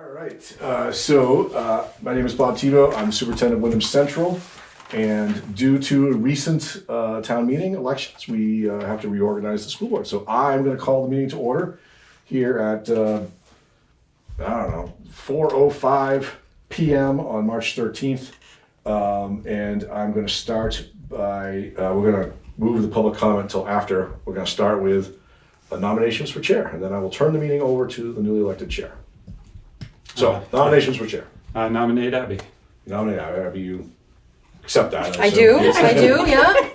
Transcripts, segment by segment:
All right, my name is Bob Tebow. I'm the superintendent of Windham Central, and due to recent town meeting elections, we have to reorganize the school board. So I'm going to call the meeting to order here at 4:05 p.m. on March 13th, and I'm going to start by we're going to move the public comment until after. We're going to start with nominations for chair, and then I will turn the meeting over to the newly elected chair. So, nominations for chair. Nominate Abby. Nominate Abby, you accept that? I do, yeah.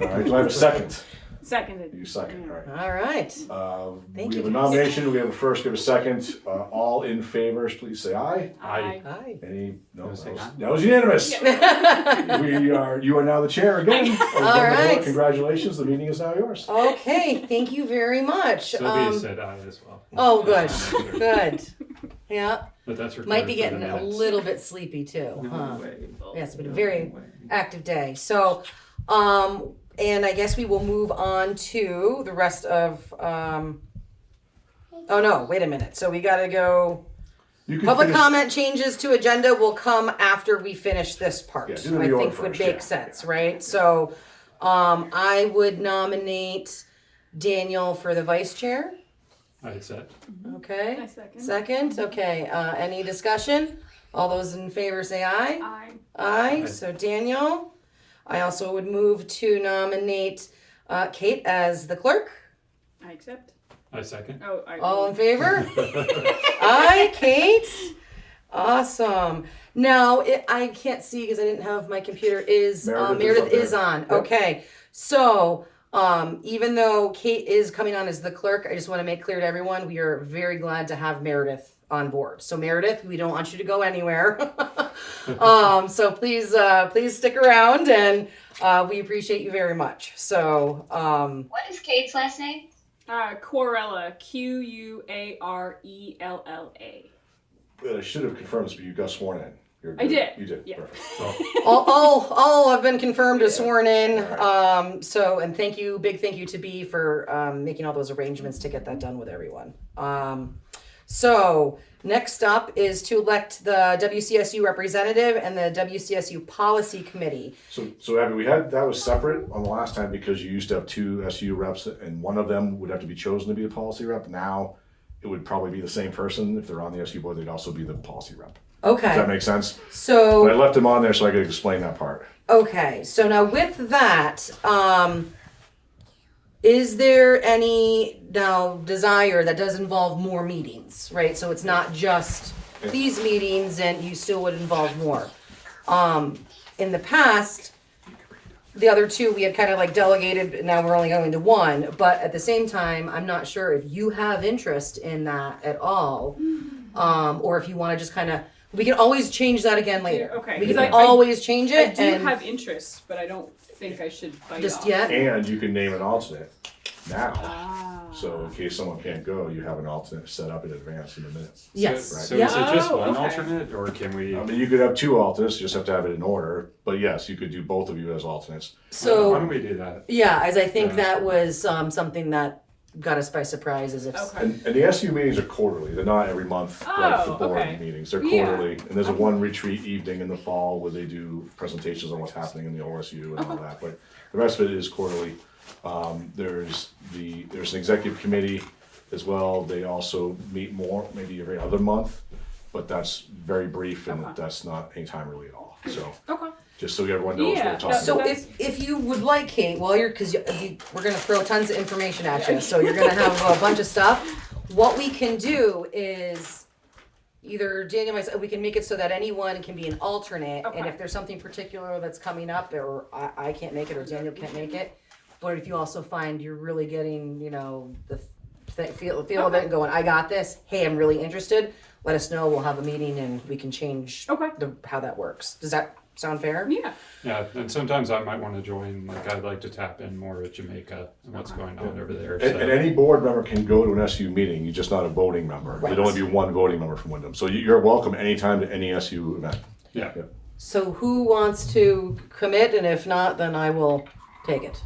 All right, do I have a second? Seconded. You second, all right. All right. We have a nomination, we have a first, we have a second. All in favor, please say aye. Aye. Hi. Any, no, Say aye. that was unanimous. You are now the chair again. All right. Congratulations, the meeting is now yours. Okay, thank you very much. Sylvia said aye as well. Oh, good, good. Yeah, But that's might be recorded for getting the a minutes. little bit sleepy too, huh? way. Yes, it's been a very active day. So, and I guess we will move on to the rest of, oh no, wait a minute. So we gotta go, You can public finish- comment changes to agenda will come after we finish this part. Yeah, do the I reorg think would first, make yeah. sense, right? So, I would nominate Daniel for the vice chair. I said. Okay. I second. Second, okay, any discussion? All those in favor say aye. Aye. Aye, Aye. so Daniel. I also would move to nominate Kate as the clerk. I accept. I second. Oh, I. All in favor? Aye, Kate. Awesome. Now, I can't see because I didn't have my computer is, Meredith is up on. there. Yep. Okay, so even though Kate is coming on as the clerk, I just want to make clear to everyone, we are very glad to have Meredith on board. So Meredith, we don't want you to go anywhere. So please stick around, and we appreciate you very much. So, What is Kate's last name? Quarella. Quarella. I should have confirmed this, but you got sworn in. You're I good. did. You did, Yeah. perfect. all have been confirmed as sworn in. So, and big thank you to B for making all those arrangements to get that done with everyone. So next up is to elect the WCSU representative and the WCSU policy committee. So Abby, that was separate on the last time because you used to have two SU reps and one of them would have to be chosen to be a policy rep. Now it would probably be the same person. If they're on the SU board, they'd also be the policy rep. Okay. Does that make sense? But I So, left them on there so I could explain that part. okay. So now with that, is there any now desire that does involve more meetings, right? So it's not just these meetings and you still would involve more. In the past, the other two we had kind of like delegated, now we're only going to one, but at the same time, I'm not sure if you have interest in that at all. Or if you want to just kind of, we can always change that again later. Okay, We 'cause can I always change I it do and have interests, but I don't think I should bite just off. yet. And you can name an alternate now. Ah. So in case someone can't go, you have an alternate set up in advance in the minutes. Yes. So Right. is it just Oh, one okay. alternate, or can we? I mean, you could have two alternates, you just have to have it in order. But yes, you could do both of you as alternates. Why So, don't we do that? yeah, as I think Yeah. that was something that got us by surprise as if, Okay. And the SU meetings are quarterly. They're not every month like the Oh, board okay. meetings. They're Yeah. quarterly. And there's a one retreat evening in the fall where they do presentations on what's happening in the OSU and all that. But the rest of it is quarterly. There's an executive committee as well. They also meet more, maybe every other month, but that's very brief and Okay. that's not any time really at all. So Okay. just so everyone knows what Yeah, we're talking so about. if you would like, Kate, while you're, because we're gonna throw tons of information at you, so you're gonna have a bunch of stuff. What we can do is either Daniel and myself, we can make it so that anyone can be an alternate, and Okay. if there's something particular that's coming up, or I can't make it, or Daniel can't make it, but if you also find you're really getting, the feel of it and going, I got this, hey, I'm really interested, let us know, we'll have a meeting and we can change Okay. how that works. Does that sound fair? Yeah. Yeah, and sometimes I might want to join. Like I'd like to tap in more at Jamaica and what's going on over there. And any board member can go to an SU meeting, you're just not a voting member. Right. There'd only be one voting member from Windham. So you're welcome anytime to any SU event. Yeah. So who wants to commit, and if not, then I will take it.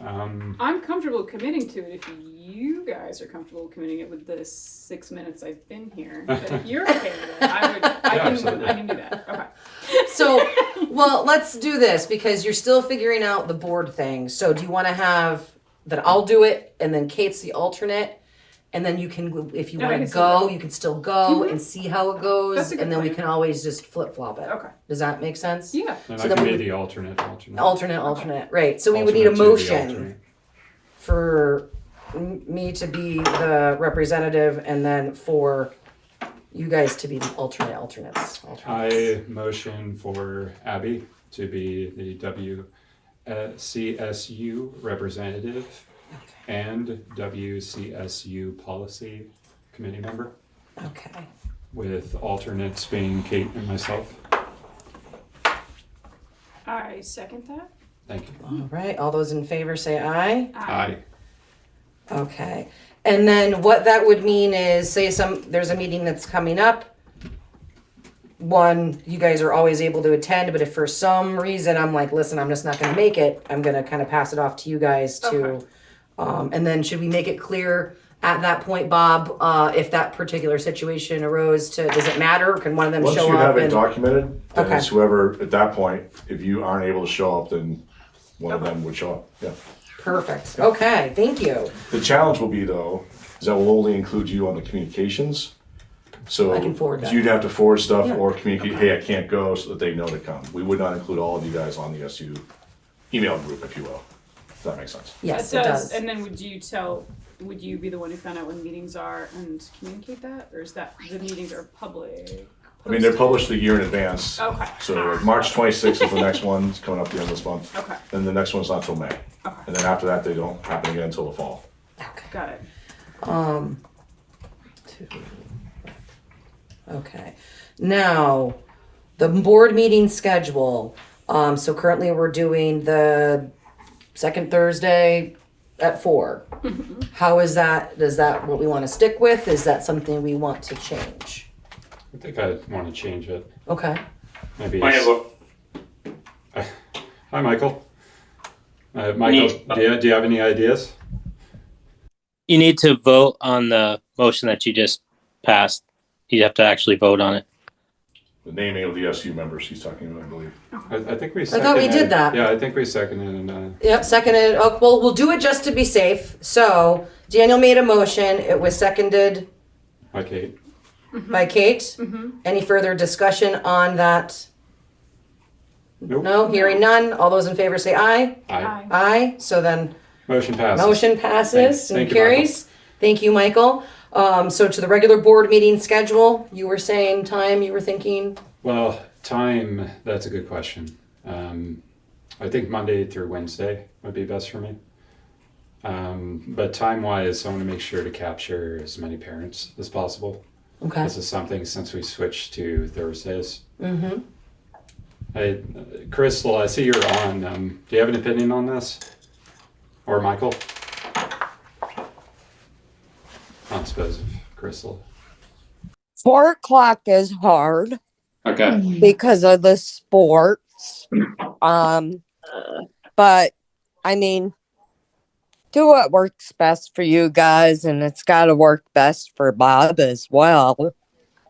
I'm comfortable committing to it if you guys are comfortable committing it with the 6 minutes I've been here. But if you're okay with it, absolutely. I can do that. Okay. So, well, let's do this because you're still figuring out the board thing. So do you want to have that I'll do it and then Kate's the alternate? And then you can, if you Yeah, I want can to still go, go. you can still go and see how it goes. That's a good And then we plan. can always just flip flop it. Okay. Does that make sense? Yeah. And So I then can we be would- the alternate. Alternate. Right. So we would need a Alternate to the motion alternate. for me to be the representative and then for you guys to be the alternates. I motion for Abby to be the WCSU representative and WCSU policy committee member, Okay. with alternates being Kate and myself. I second that. Thank you. All right. All those in favor say aye. Aye. Okay. And then what that would mean is say there's a meeting that's coming up. One, you guys are always able to attend, but if for some reason I'm like, listen, I'm just not gonna make it, I'm gonna kind of pass it off to you guys to Okay. and then should we make it clear at that point, Bob, if that particular situation arose does it matter? Can one of them Once show you up have it and documented, then Okay. it's whoever, at that point, if you aren't able to show up, then one of Okay. them would show up, yeah. perfect. Okay, thank you. The challenge will be though, is that will only include you on the communications. So I can forward that. you'd have to forward stuff Yeah. or communicate, hey, I can't go, so that they know to come. We would not include all of you guys on the SU email group, if you will. If that makes sense. Yes, it does. And then would you be the one who found out when meetings are and communicate that? Or is that the meetings are public? I mean, they're posted? published a year in advance. Okay. So like March 26th is the next one, it's coming up the end of this month. Okay. Then the next one's not till May. Okay. And then after that, they don't happen again until the fall. Got it. Okay. Now, the board meeting schedule. So currently we're doing the second Thursday at 4. How is that? Is that what we want to stick with? Is that something we want to change? I think I want to change it. Okay. Maybe it's... Hi, Michael. Michael, do you have any ideas? You need to vote on the motion that you just passed. You have to actually vote on it. The naming of the SU members he's talking about, I believe. I think we thought we did that. Yeah, I think we seconded and Yep, seconded. Oh, well, we'll do it just to be safe. So Daniel made a motion. It was seconded hi, Kate. by Kate. Any further discussion on that? Nope. No, hearing none. All those in favor say aye. Aye. Aye. So then Motion passes. motion passes Thank and you, carries. Thank you, Michael. So to the regular board meeting schedule, you were saying time, you were thinking? Well, time, that's a good question. I think Monday through Wednesday would be best for me. But time-wise, I want to make sure to capture as many parents as possible. Okay. This is something since we switched to Thursdays. Mm-hmm. Crystal, I see you're on. Do you have an opinion on this? Or Michael? I suppose of Crystal. 4 o'clock is hard Okay. because of the sports. But I mean, do what works best for you guys, and it's got to work best for Bob as well.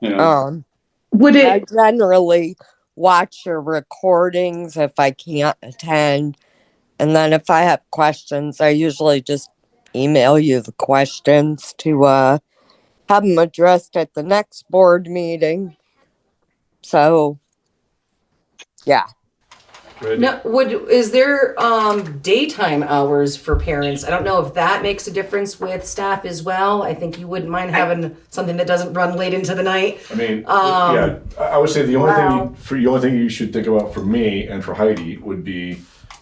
Would I it, generally watch your recordings if I can't attend. And then if I have questions, I usually just email you the questions to have them addressed at the next board meeting. So, yeah. Good. No, is there daytime hours for parents? I don't know if that makes a difference with staff as well. I think you wouldn't mind having something that doesn't run late into the night. I mean, yeah, I would say the only wow. thing the only thing you should think about for me and for Heidi would be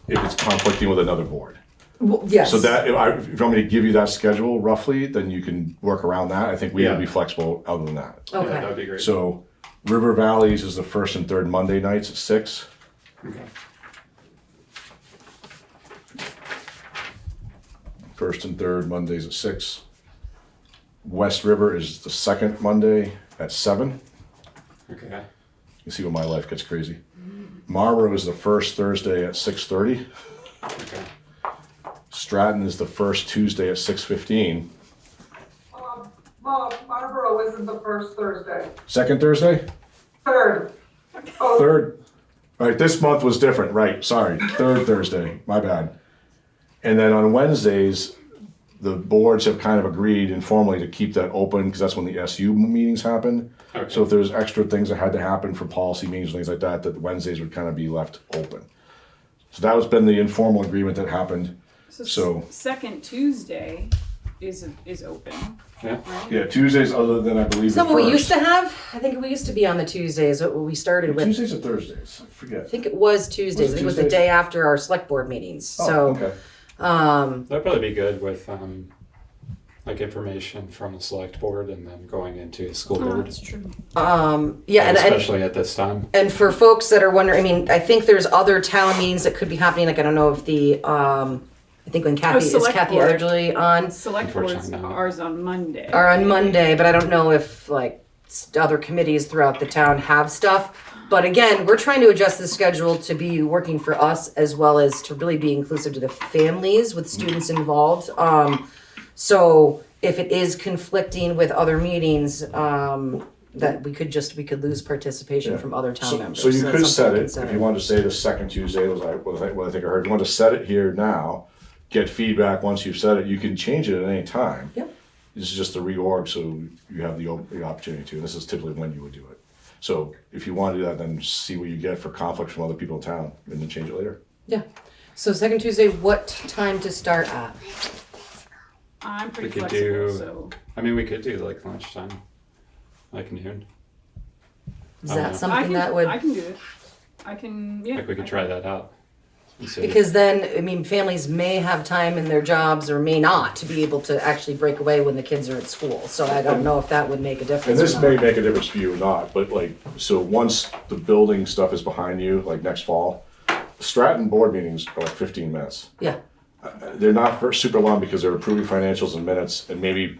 if it's conflicting with another board. Well, yes. So that if you want me to give you that schedule roughly, then you can work around that. I think we Yeah. would be flexible other than that. Okay. Yeah, that'd be great. So River Valleys is the first and third Monday nights at 6. Okay. First and third Mondays at 6. West River is the second Monday at 7. Okay. You see when my life gets crazy. Marlboro is the first Thursday at 6:30. Okay. Stratton is the first Tuesday at 6:15. Brattleboro isn't the first Thursday. Second Thursday? Third. Oh, Third. All right, this month was different, right, sorry, third Thursday, my bad. And then on Wednesdays, the boards have kind of agreed informally to keep that open, because that's when the SU meetings happen. Okay. So if there's extra things that had to happen for policy meetings and things like that, that Wednesdays would kind of be left open. So that has been the informal agreement that happened. So- second Tuesday is open. Yeah. Right? Yeah, Tuesdays, other than I believe Is the that what we used first. to have? I think we used to be on the Tuesdays, what we started with. Tuesdays or Thursdays, I forget. I think it was Tuesdays. I think it was the Tuesdays? day after our select board meetings. Oh, So, okay. That'd probably be good with like information from the select board and then going into school Oh, board, that's true. yeah, and especially at this time. And for folks that are wondering, I mean, I think there's other town meetings that could be happening. Like, I don't know if the, I think when Kathy, is select Kathy board. Erdely on, Select boards Unfortunately, no. ours on Monday. are on Monday, but I don't know if like other committees throughout the town have stuff. But again, we're trying to adjust the schedule to be working for us as well as to really be inclusive to the families with students involved. So if it is conflicting with other meetings, that we could lose participation Yeah. from other town members. So you that's could something set to it, consider. if you wanted to say the second Tuesday, was what I think I heard, if you want to set it here now, get feedback once you've set it, you can change it at any time. Yep. This is just the reorg, so you have the opportunity to, and this is typically when you would do it. So if you want to do that, then see what you get for conflict from other people in town, and then change it later. Yeah. So second Tuesday, what time to start at? I'm pretty We could flexible, do- so I mean, we could do like lunchtime, like noon. Is I that don't know. something that would? I can do it. I can, yeah. Like we could try that out. and see. Because then, I mean, families may have time in their jobs or may not to be able to actually break away when the kids are at school. So I don't know if that would make a And difference. this or may not. make a difference for you or not, but like, so once the building stuff is behind you, like next fall, Stratton board meetings are like 15 minutes. Yeah. They're not super long because they're approving financials in minutes and maybe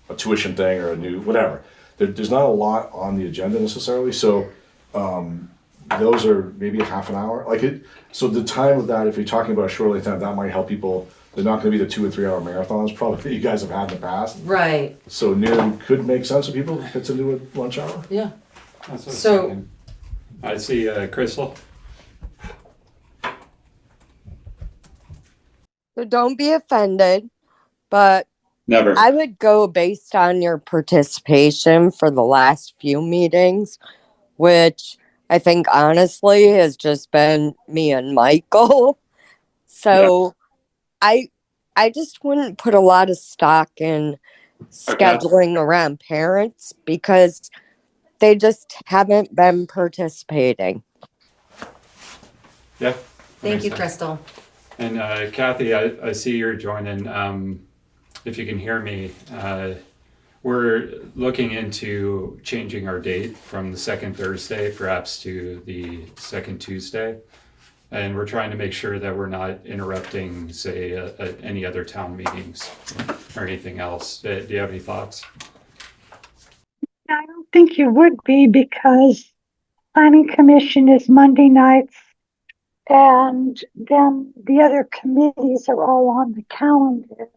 a tuition thing or a new, whatever. There's not a lot on the agenda necessarily, so those are maybe a half an hour. Like it, so the time of that, if you're talking about a short length time, that might help people. They're not gonna be the 2 or 3 hour marathons probably that you guys have had in the past. Right. So noon could make sense to people, if it's into a lunch hour. Yeah. That's what I was So- thinking. I see Crystal. So don't be offended, but Never. I would go based on your participation for the last few meetings, which I think honestly has just been me and Michael. So I just wouldn't put a lot of stock in scheduling around parents because they just haven't been participating. Yeah. Thank you, Makes sense. Crystal. And Kathy, I see you're joining. If you can hear me, we're looking into changing our date from the second Thursday perhaps to the second Tuesday. And we're trying to make sure that we're not interrupting, say, any other town meetings or anything else. Do you have any thoughts? I don't think you would be because planning commission is Monday nights and then the other committees are all on the calendar.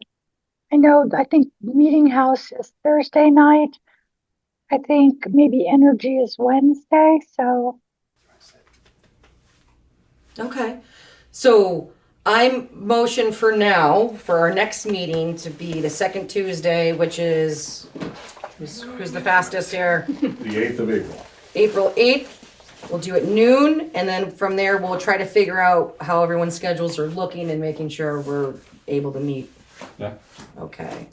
I think meeting house is Thursday night. I think maybe energy is Wednesday. So Okay. So I'm motion for now for our next meeting to be the second Tuesday, which is who's the fastest here? The 8th of April. April 8th. We'll do it noon, and then from there we'll try to figure out how everyone's schedules are looking and making sure we're able to meet. Yeah. Okay.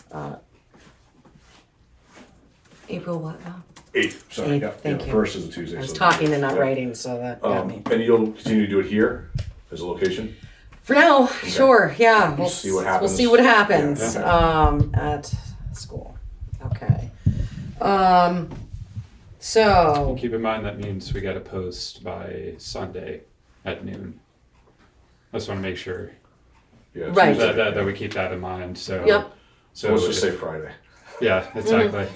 April what now? 8th, sorry, 8th, yeah, thank yeah, you. first is a Tuesday. I was so- talking and not yeah. writing, so that got me. And you'll continue to do it here as a location? For now, sure, yeah. We'll See what We'll happens. see what happens Yeah. at school. Okay. So Keep in mind that means we got to post by Sunday at noon. I just want to make sure Yeah, Right. Tuesday. that we keep that in mind. So Yep. So let's just if- say Friday. Yeah, exactly.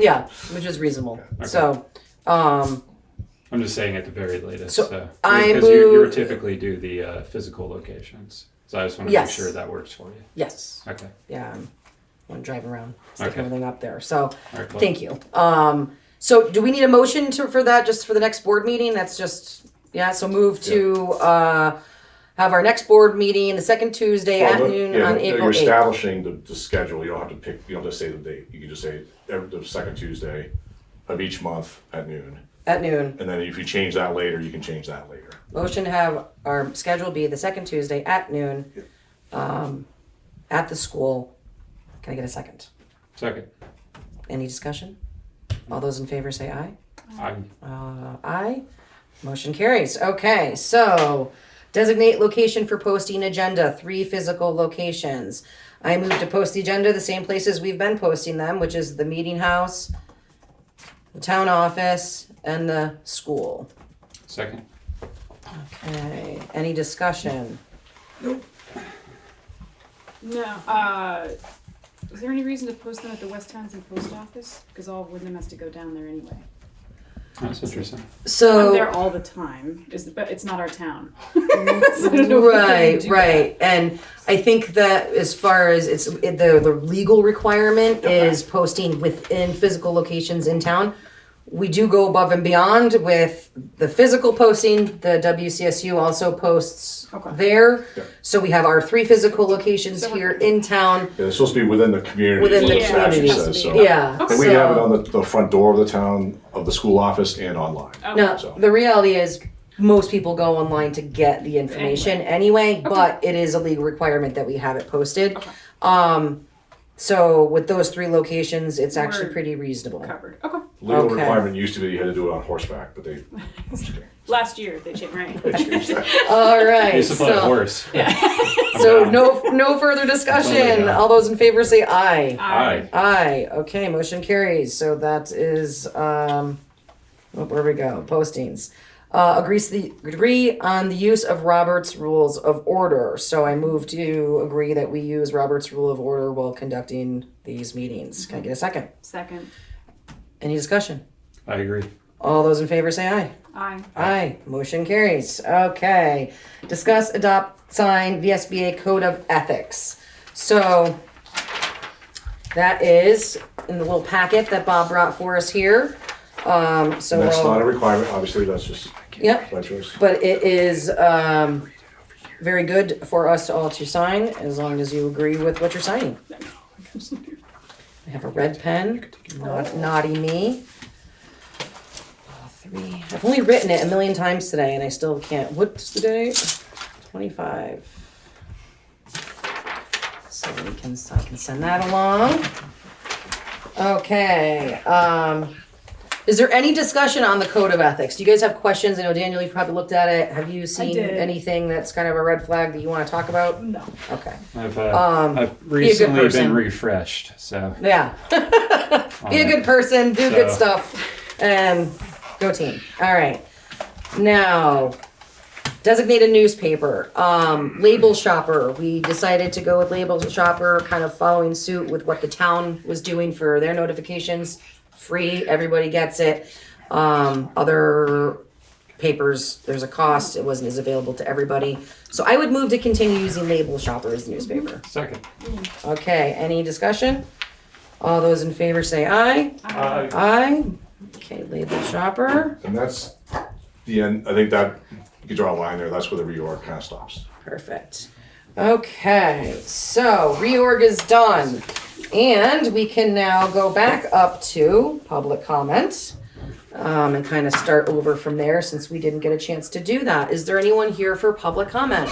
yeah, which is reasonable. Okay. So I'm just saying at the very latest. So So, I because you move- typically do the physical locations. So I just want to Yes. make sure that works for you. Yes. Okay. Yeah. I'm driving around, stick Okay. everything up there. So All right, cool. thank you. So do we need a motion for that just for the next board meeting? That's just, yeah, so move to have our next board meeting the second Tuesday at noon on April You're 8th. establishing the schedule. You don't have to pick, you don't have to say the date. You can just say the second Tuesday of each month at noon. At noon. And then if you change that later, you can change that later. Motion to have our schedule be the second Tuesday at noon at the school. Can I get a second? Second. Any discussion? All those in favor say aye. Aye. Aye. Motion carries. Okay, so designate location for posting agenda, 3 physical locations. I move to post the agenda the same places we've been posting them, which is the meeting house, the town office, and the school. Second. Okay, any discussion? No. Is there any reason to post them at the West Townsend Post Office? Because all of Windham has to go down there anyway. That's interesting. So I'm there all the time, but it's not our town. So I don't know if we can right, do right, and I think that as far as the legal requirement is posting within physical locations in town. We do go above and beyond with the physical posting. The WCSU also posts there. Yeah. So we have our 3 physical locations here in town. Yeah, it's supposed to be within the community. Within is the what statute community. says, so. Yeah. And we have it on the front door of the town, of the school office, and online. No, So. the reality is most people go online to get the information anyway, but it is a legal requirement that we have it posted. So with those 3 locations, it's actually pretty reasonable. Covered. Okay. Legal Okay. requirement used to be you had to do it on horseback, but they Last year they changed, right? changed that. All I right. used to play horse. So no further discussion. All those in favor say aye. Aye. Aye. Okay, motion carries. So that is where we go. Postings. Agree on the use of Robert's Rules of Order. So I move to agree that we use Robert's Rule of Order while conducting these meetings. Can I get a second? Second. Any discussion? I agree. All those in favor say aye. Aye. Aye. Motion carries. Okay. Discuss, adopt, sign VSBA Code of Ethics. So that is in the little packet that Bob brought for us here. So That's not a requirement, obviously, that's just Yep. by choice. But it is very good for us all to sign as long as you agree with what you're signing. I have a red pen. Naughty me. 3. I've only written it a million times today and I still can't. What's the date? 25. So I can send that along. Okay. Is there any discussion on the Code of Ethics? Do you guys have questions? I know, Daniel, you've probably looked at it. Have you seen did. anything that's kind of a red flag that you want to talk about? No. Okay. I've recently been refreshed, so. Yeah. Be a good person, do good stuff, and go team. All right. Now, designated newspaper. Label shopper. We decided to go with label shopper, kind of following suit with what the town was doing for their notifications. Free, everybody gets it. Other papers, there's a cost. It wasn't as available to everybody. So I would move to continue using label shopper as newspaper. Second. Okay, any discussion? All those in favor say aye. Aye. Aye. Okay, label shopper. And that's the end, I think that, you could draw a line there, that's where the reorg kind of stops. Perfect. Okay, so reorg is done. And we can now go back up to public comment and kind of start over from there since we didn't get a chance to do that. Is there anyone here for public comment?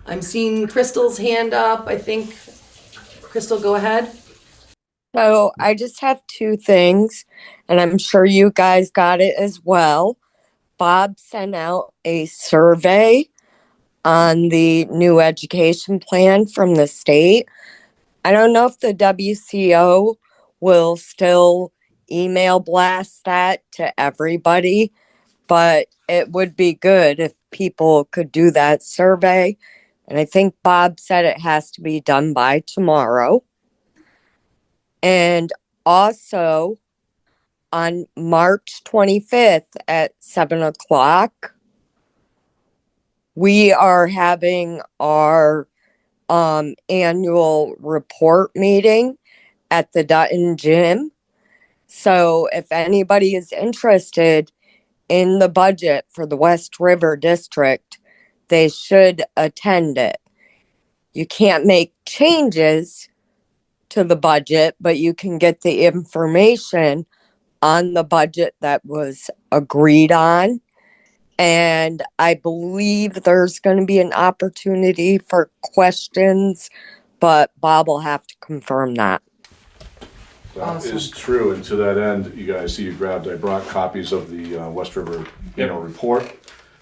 I'm seeing Crystal's hand up. I think, Crystal, go ahead. So I just have 2 things, and I'm sure you guys got it as well. Bob sent out a survey on the new education plan from the state. I don't know if the WCO will still email blast that to everybody, but it would be good if people could do that survey. And I think Bob said it has to be done by tomorrow. And also on March 25th at 7 o'clock, we are having our annual report meeting at the Dutton Gym. So if anybody is interested in the budget for the West River District, they should attend it. You can't make changes to the budget, but you can get the information on the budget that was agreed on. And I believe there's going to be an opportunity for questions, but Bob will have to confirm that. That is true, and to that end, you guys see I brought copies of the West River annual report.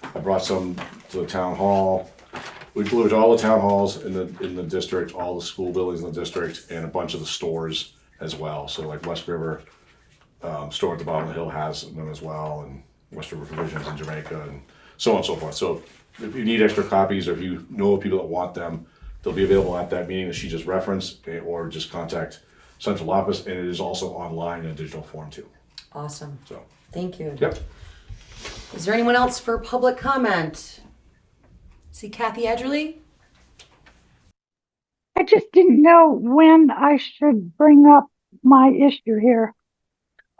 I brought some to the town hall. We delivered to all the town halls in the district, all the school buildings in the district, and a bunch of the stores as well. So like West River store at the bottom of the hill has them as well, and West River Provisions in Jamaica, and so on and so forth. So if you need extra copies, or if you know of people that want them, they'll be available at that meeting that she just referenced, or just contact central office, and it is also online in digital form too. Awesome. So thank you. Yep. Is there anyone else for public comment? See Kathy Edgerly? I just didn't know when I should bring up my issue here.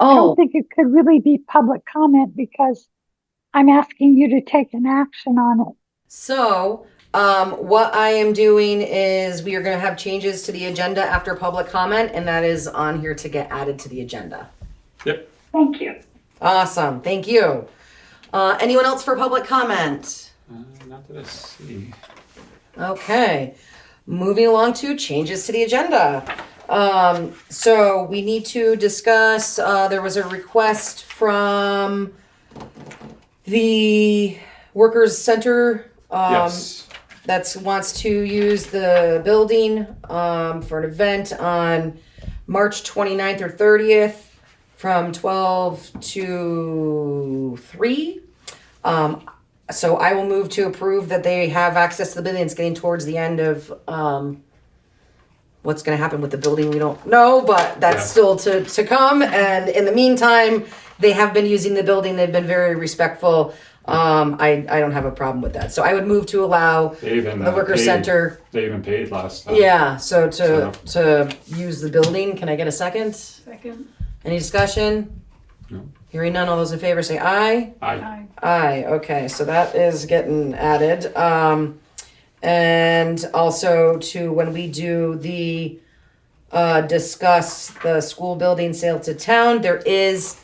I don't think it could really be public comment because I'm asking you to take an action on it. So, what I am doing is we are going to have changes to the agenda after public comment, and that is on here to get added to the agenda. Yep. Thank you. Awesome. Thank you. Anyone else for public comment? Not that I see. Okay. Moving along to changes to the agenda. So we need to discuss, there was a request from the Workers Center Yes. that wants to use the building for an event on March 29th or 30th from 12 to 3. So I will move to approve that they have access to the building. It's getting towards the end of what's going to happen with the building. We don't know, but that's still to come. And in the meantime, they have been using the building. They've been very respectful. I don't have a problem with that. So I would move to allow the Workers Center. They even paid last time. Yeah, so to use the building. Can I get a second? Second. Any discussion? No. Hearing none, all those in favor say aye. Aye. Aye, okay, so that is getting added. And also to when we do the discuss the school building sale to town, there is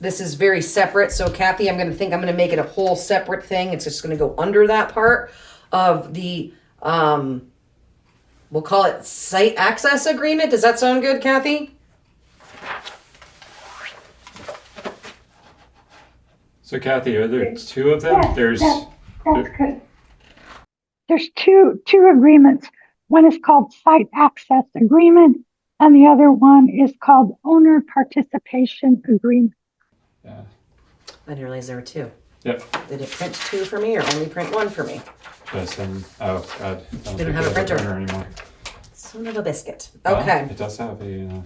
this is very separate. So Kathy, I'm gonna make it a whole separate thing. It's just gonna go under that part of the we'll call it site access agreement. Does that sound good, Kathy? So Kathy, are there two of them? That's good. There's two agreements. One is called Site Access Agreement, and the other one is called Owner Participation Agreement. Yeah. I didn't realize there were two. Yep. Did it print two for me or only print one for me? Yes, and oh god, I They don't have a printer anymore. Son of a biscuit. Well, Okay. it does have a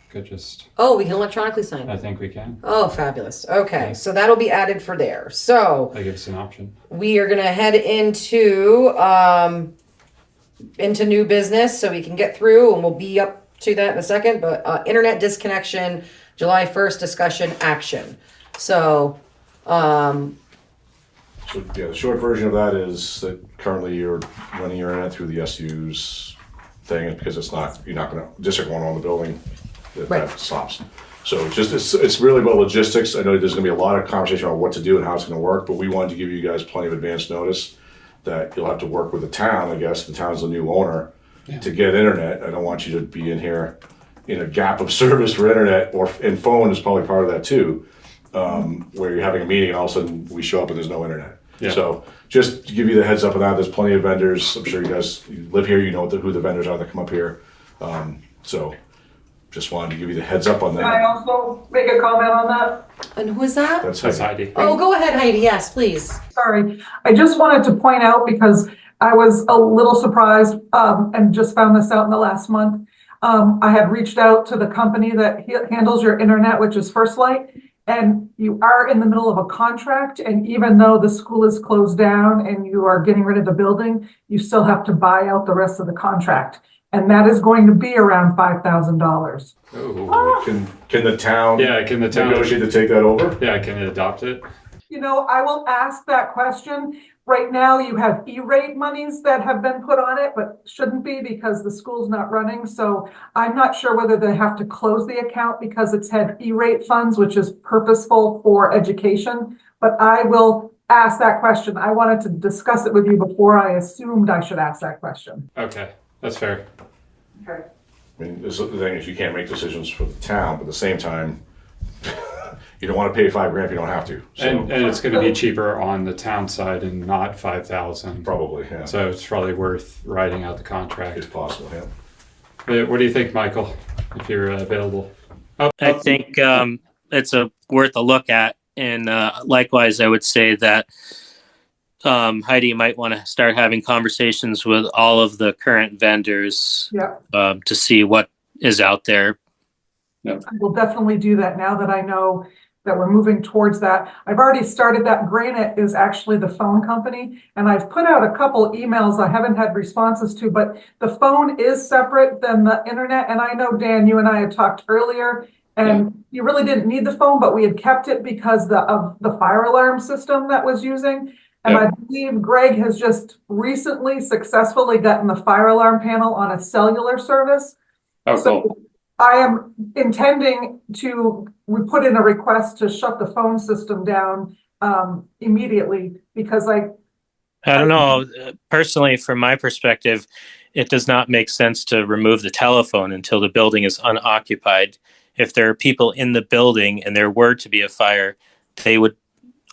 could just. Oh, we can electronically sign. I think we can. Oh, fabulous. Okay, so that'll be added for there. So That gives us an option. we are gonna head into new business so we can get through, and we'll be up to that in a second. But internet disconnection, July 1st discussion action. So So yeah, the short version of that is that currently you're running your internet through the SU's thing, because you're not gonna, district won't own the building, that stops. So it's really about logistics. I know there's gonna be a lot of conversation about what to do and how it's gonna work, but we wanted to give you guys plenty of advance notice that you'll have to work with the town, I guess, the town's the new owner, to get internet. I don't want you to be in here in a gap of service for internet, and phone is probably part of that too, where you're having a meeting and all of a sudden we show up and there's no internet. Yeah. So just to give you the heads up on that, there's plenty of vendors. I'm sure you live here, you know who the vendors are that come up here. So just wanted to give you the heads up on Can I that. also make a comment on that? and who is that? That's That's Heidi. Heidi. Oh, go ahead, Heidi. Yes, please. Sorry. I just wanted to point out, because I was a little surprised and just found this out in the last month. I had reached out to the company that handles your internet, which is First Light, and you are in the middle of a contract, and even though the school is closed down and you are getting rid of the building, you still have to buy out the rest of the contract. And that is going to be around $5,000. Oh, Can the town? yeah, can the town negotiate to take that over? Yeah, can it adopt it? You know, I will ask that question. Right now, you have E-rate monies that have been put on it, but shouldn't be because the school's not running. So I'm not sure whether they have to close the account because it's had E-rate funds, which is purposeful for education. But I will ask that question. I wanted to discuss it with you before I assumed I should ask that question. Okay, that's fair. Okay. I mean, the thing is, you can't make decisions for the town, but at the same time, you don't want to pay $5,000 if you don't have to. So And it's going to be cheaper on the town side and not 5,000. probably, yeah, So it's probably worth writing out the contract. it's possible. Yeah. What do you think, Michael? If you're available. I think it's worth a look at. And likewise, I would say that Heidi might want to start having conversations with all of the current vendors to see what is out there. I will definitely do that now that I know that we're moving towards that. I've already started that. Granite is actually the phone company, and I've put out a couple emails I haven't had responses to, but the phone is separate than the internet. And I know, Dan, you and I had talked earlier, and you really didn't need the phone, but we had kept it because of the fire alarm system that was using. And I believe Greg has just recently successfully gotten the fire alarm panel on a cellular service. Oh, cool. I am intending to put in a request to shut the phone system down immediately because I don't know. Personally, from my perspective, it does not make sense to remove the telephone until the building is unoccupied. If there are people in the building and there were to be a fire, they would,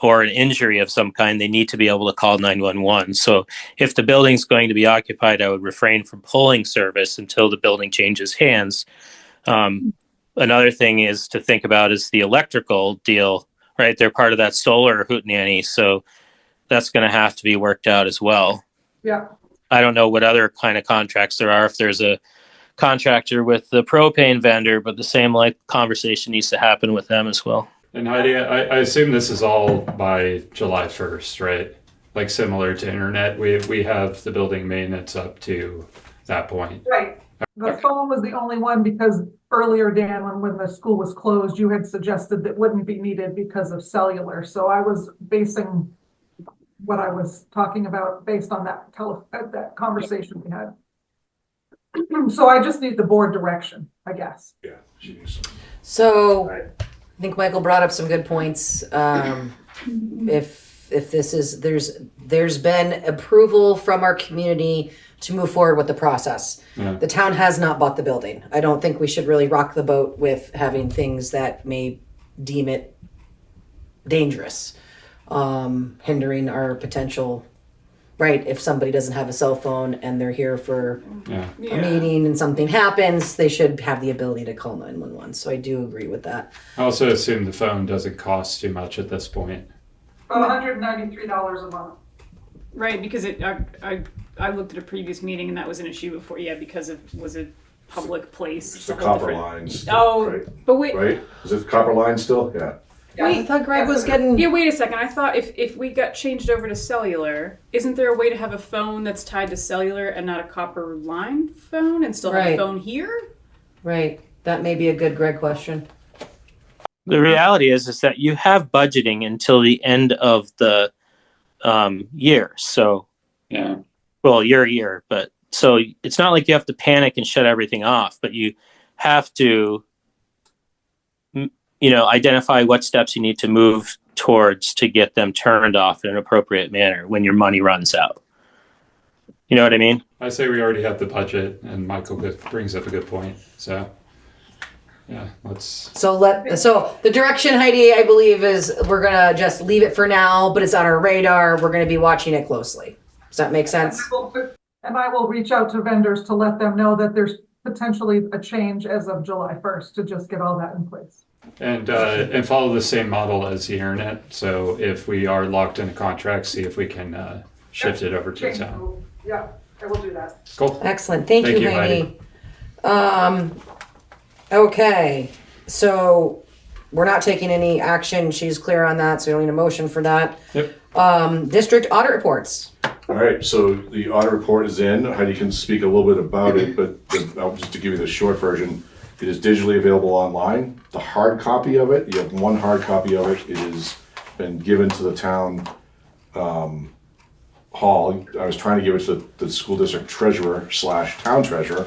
or an injury of some kind, they need to be able to call 911. So if the building's going to be occupied, I would refrain from pulling service until the building changes hands. Another thing is to think about is the electrical deal, right? They're part of that solar hootenanny, so that's going to have to be worked out as well. Yeah. I don't know what other kind of contracts there are. If there's a contractor with the propane vendor, but the same conversation needs to happen with them as well. And Heidi, I assume this is all by July 1st, right? Like similar to internet, we have the building maintenance up to that point. Right. The phone was the only one because earlier, Dan, when the school was closed, you had suggested that wouldn't be needed because of cellular. So I was basing what I was talking about based on that conversation we had. So I just need the board direction, I guess. Yeah. So I think Michael brought up some good points. If this is, there's been approval from our community to move forward with the process. Yeah. The town has not bought the building. I don't think we should really rock the boat with having things that may deem it dangerous, hindering our potential, right? If somebody doesn't have a cell phone and they're here for a meeting and something happens, they should have the ability to call 911. So I do agree with that. I also assume the phone doesn't cost too much at this point. About $193 a month. Right, because I looked at a previous meeting and that was an issue before. Yeah, because it was a public place. It's the copper lines. Oh, right? But wait. Right? Is it copper line still? Yeah. Wait, I thought Greg was getting... Yeah, wait a second. I thought if we got changed over to cellular, isn't there a way to have a phone that's tied to cellular and not a copper line phone and still have a phone here? Right. That may be a good Greg question. The reality is that you have budgeting until the end of the year. So, well, year, but so it's not like you have to panic and shut everything off, but you have to, identify what steps you need to move towards to get them turned off in an appropriate manner when your money runs out. You know what I mean? I say we already have the budget, and Michael brings up a good point. So, yeah, let's. So the direction, Heidi, I believe, is we're gonna just leave it for now, but it's on our radar. We're gonna be watching it closely. Does that make sense? And I will reach out to vendors to let them know that there's potentially a change as of July 1st to just get all that in place. And follow the same model as the internet. So if we are locked in a contract, see if we can shift it over to the town. Yeah, I will do that. Cool. Excellent. Thank you, Heidi. Okay, so we're not taking any action. She's clear on that, so you don't need a motion for that. Yep. District audit reports. All right, so the audit report is in. Heidi can speak a little bit about it, but just to give you the short version, it is digitally available online. The hard copy of it, you have one hard copy of it. It has been given to the town hall. I was trying to give it to the school district treasurer / town treasurer,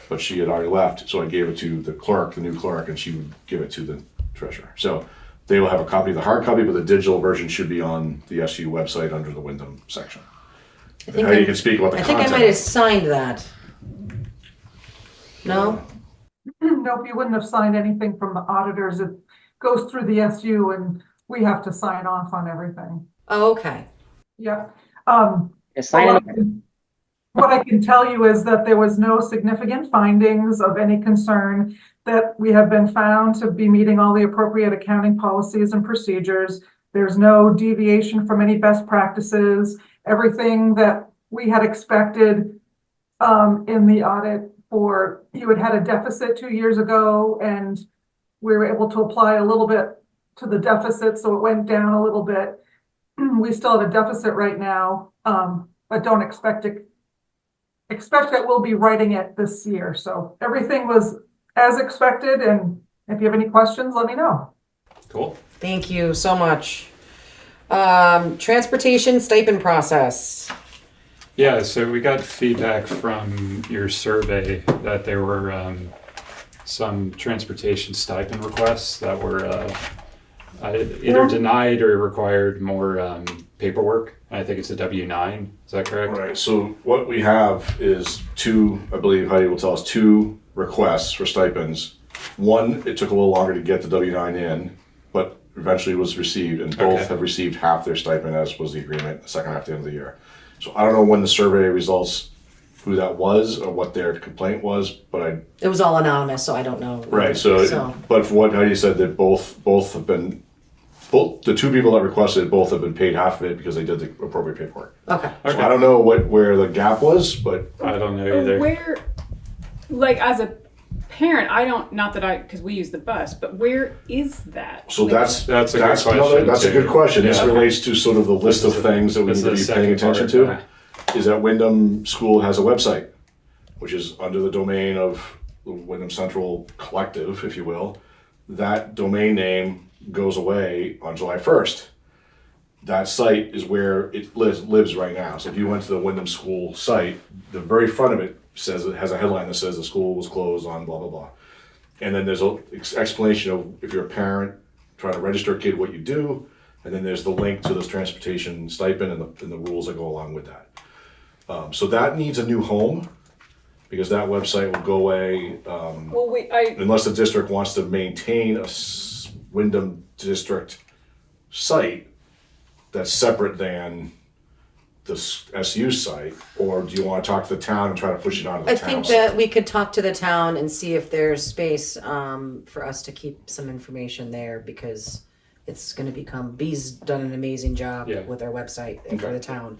but she had already left, so I gave it to the clerk, the new clerk, and she would give it to the treasurer. So they will have a copy of the hard copy, but the digital version should be on the SU website under the Windham section. And how you can speak about the content. I think I might have signed that. No? Nope, you wouldn't have signed anything from the auditors. It goes through the SU and we have to sign off on everything. Oh, okay. Yep. Sign What I can tell you is that there was no significant findings of any concern, that we have been found to be meeting all the appropriate accounting policies and procedures. There's no deviation from any best practices. Everything that we had expected in the audit for, you had a deficit 2 years ago, and we were able to apply a little bit to the deficit, so it went down a little bit. We still have a deficit right now, but don't expect that we'll be writing it this year. So everything was as expected, and if you have any questions, let me know. Cool. Thank you so much. Transportation stipend process. Yeah, so we got feedback from your survey that there were some transportation stipend requests that were either denied or required more paperwork. I think it's a W-9. Is that correct? Right, so what we have is two, I believe Heidi will tell us, two requests for stipends. One, it took a little longer to get the W-9 in, but eventually was received, and both have received half their stipend, as was the agreement, the second half at the end of the year. So I don't know when the survey results, who that was or what their complaint was, but It was all anonymous, so I don't know. Right, so. But for what Heidi said, that both have been, the two people that requested, both have been paid half of it because they did the appropriate paperwork. Okay. So I don't know where the gap was, but. I don't know either. Where, like, as a parent, I don't, not that because we use the bus, but where is that? So that's a good question. That's a good question. This Yeah. relates to sort of the list of things that we need to be paying attention to. Is that Windham School has a website, which is under the domain of the Windham Central Collective, if you will. That domain name goes away on July 1st. That site is where it lives right now. So if you went to the Windham School site, the very front of it has a headline that says the school was closed on blah, blah, blah. And then there's an explanation of, if you're a parent trying to register a kid, what you do. And then there's the link to this transportation stipend and the rules that go along with that. So that needs a new home, because that website will go away unless the district wants to maintain a Windham district site that's separate than the SU site. Or do you want to talk to the town and try to push it onto the town? I think that we could talk to the town and see if there's space for us to keep some information there, because it's going to become, Bee's done an amazing job with our website for the town.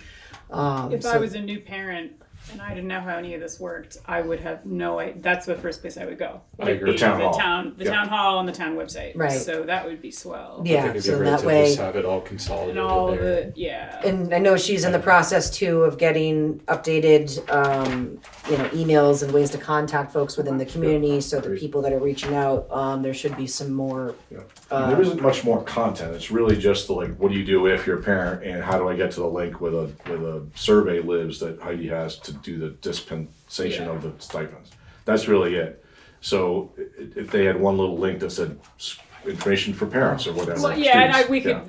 If I was a new parent and I didn't know how any of this worked, I would have no idea. That's the first place I would go. I agree. The town hall and the town website. Right. So that would be swell. Yeah, so that way. Just have it all consolidated. And all there. And I know she's in the process too of getting updated, emails and ways to contact folks within the community, so the people that are reaching out, there should be some more. There isn't much more content. It's really just what do you do if you're a parent, and how do I get to the link where the survey lives that Heidi has to do the dispensation of the stipends. That's really it. So if they had one little link that said information for parents or whatever. Well, yeah, and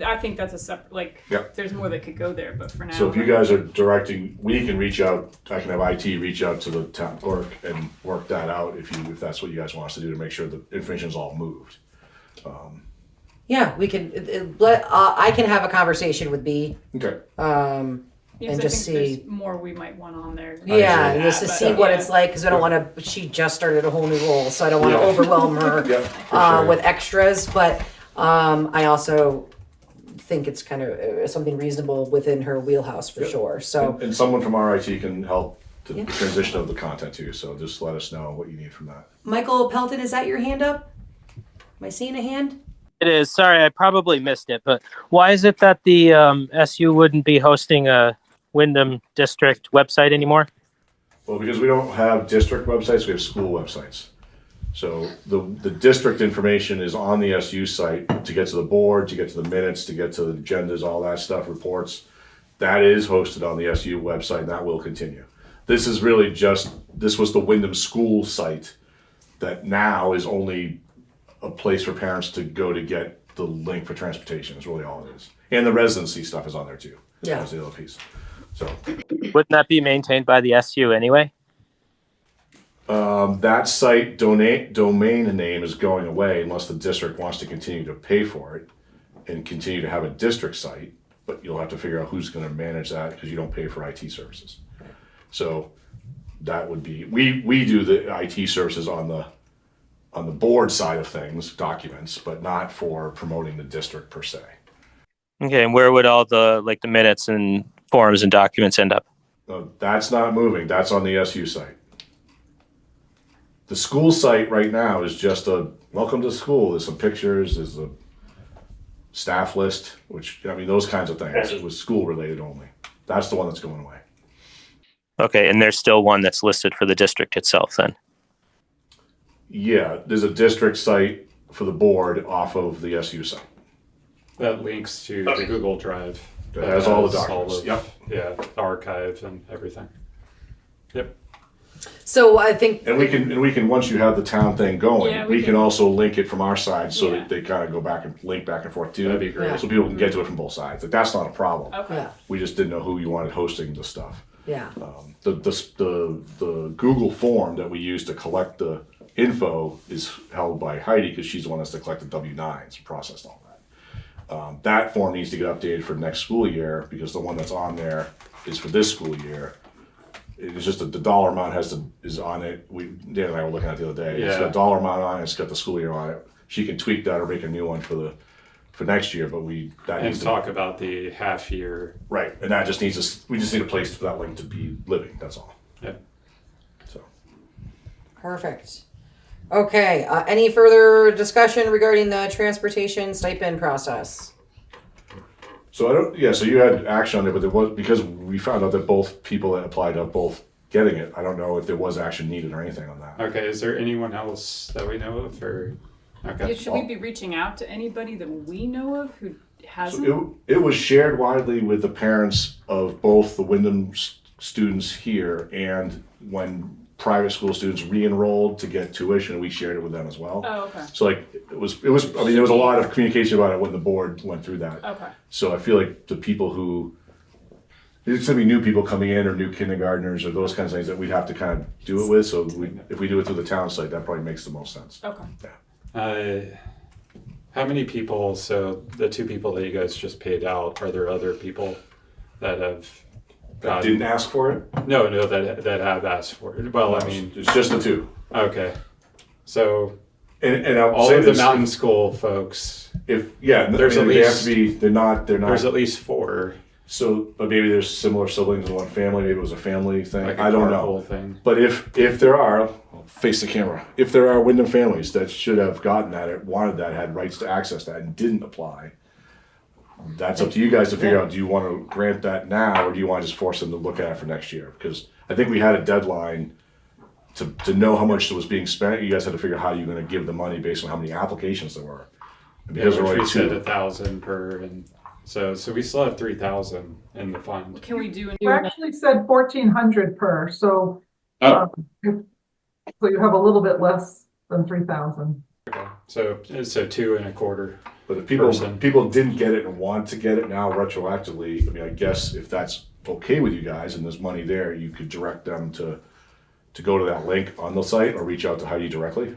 I think that's a separate, there's more that could go there, but for now. So if you guys are directing, we can reach out, I can have IT reach out to the town clerk and work that out if that's what you guys want us to do, to make sure the information's all moved. Yeah, we can, I can have a conversation with B. Okay. And just see. There's more we might want on there. Yeah, just to see what it's like, because I don't want to, she just started a whole new role, so I don't want to overwhelm her with extras, but I also think it's kind of something reasonable within her wheelhouse for sure. So and someone from our IT can help the transition of the content too, so just let us know what you need from that. Michael Pelton, is that your hand up? Am I seeing a hand? It is. Sorry, I probably missed it, but why is it that the SU wouldn't be hosting a Windham district website anymore? Well, because we don't have district websites, we have school websites. So the district information is on the SU site to get to the board, to get to the minutes, to get to the agendas, all that stuff, reports. That is hosted on the SU website, and that will continue. This is really this was the Windham school site that now is only a place for parents to go to get the link for transportation is really all it is. And the residency stuff is on there too. Yeah. That's the other piece. So Wouldn't that be maintained by the SU anyway? that site domain name is going away unless the district wants to continue to pay for it and continue to have a district site, but you'll have to figure out who's gonna manage that because you don't pay for IT services. So that would be, we do the IT services on the board side of things, documents, but not for promoting the district per se. Okay, and where would all the minutes and forms and documents end up? No, that's not moving, that's on the SU site. The school site right now is just a welcome to school, there's some pictures, there's a staff list, which, I mean, those kinds of things. It was school related only. That's the one that's going away. Okay, and there's still one that's listed for the district itself then? Yeah, there's a district site for the board off of the SU site. That links to the Google Drive. That has all the documents. Yep. Yeah, the archive and everything. Yep. So I think, And we can once you have the town thing going, Yeah, we we can can- also link it from our side so Yeah. that they kind of go back and link back and forth too. That'd be great. Yeah. So people can get to it from both sides. Like that's not a problem. Okay. yeah, We just didn't know who you wanted hosting the stuff. yeah, The Google form that we use to collect the info is held by Heidi because she's the one that's to collect the W-9s and process all that. That form needs to get updated for next school year because the one that's on there is for this school year. It's just that the dollar amount is on it. Dan and I were looking at it the other day. It's got Yeah. a dollar amount on it. It's got the school year on it. She can tweak that or make a new one for next year. But that And needs to talk about the half year. right, and that just needs we just need a place for that link to be living. That's all. Yeah. So. perfect. Okay, any further discussion regarding the transportation stipend process? So so you had action on it, but there was, because we found out that both people that applied are both getting it. I don't know if there was action needed or anything on that. Okay, is there anyone else that we know of or? Okay. Yeah, should we be reaching out to anybody that we know of who hasn't? So it was shared widely with the parents of both the Windham students here and when private school students re-enrolled to get tuition, we shared it with them as well. Oh, okay. So like it was I mean there was a lot of communication about it when the board went through that. Okay. So I feel like the people who, there's gonna be new people coming in or new kindergartners or those kinds of things that we'd have to kind of do it with. So if we do it through the town site, that probably makes the most sense. Okay. How many people? So the two people that you guys just paid out, are there other people that have? That didn't ask for it? No, that have asked for it. Well, I mean, It's just the two. okay. So And I'll all say of the this, mountain school folks, there's There's I at mean, they have least- to be, they're not, there's at least 4. so, but maybe there's similar siblings in one family, maybe it was a family thing, Like a I don't carpool know. thing. But if there are, I'll face the camera, if there are Windham families that should have gotten that, wanted that, had rights to access that and didn't apply, that's up to you guys to figure out, do you want to grant that now or do you want to just force them to look at it for next year? Because I think we had a deadline to know how much was being spent. You guys had to figure out how you're going to give the money based on how many applications there were. And because there were we only said two, 1,000 per, and so we still have 3,000 in the fund. Can we do You actually said 1,400 per, so, Oh. so you have a little bit less than 3,000. Okay. So 2.25. but if person. people didn't get it and want to get it now retroactively, I mean, I guess if that's okay with you guys and there's money there, you could direct them to go to that link on the site or reach out to Heidi directly.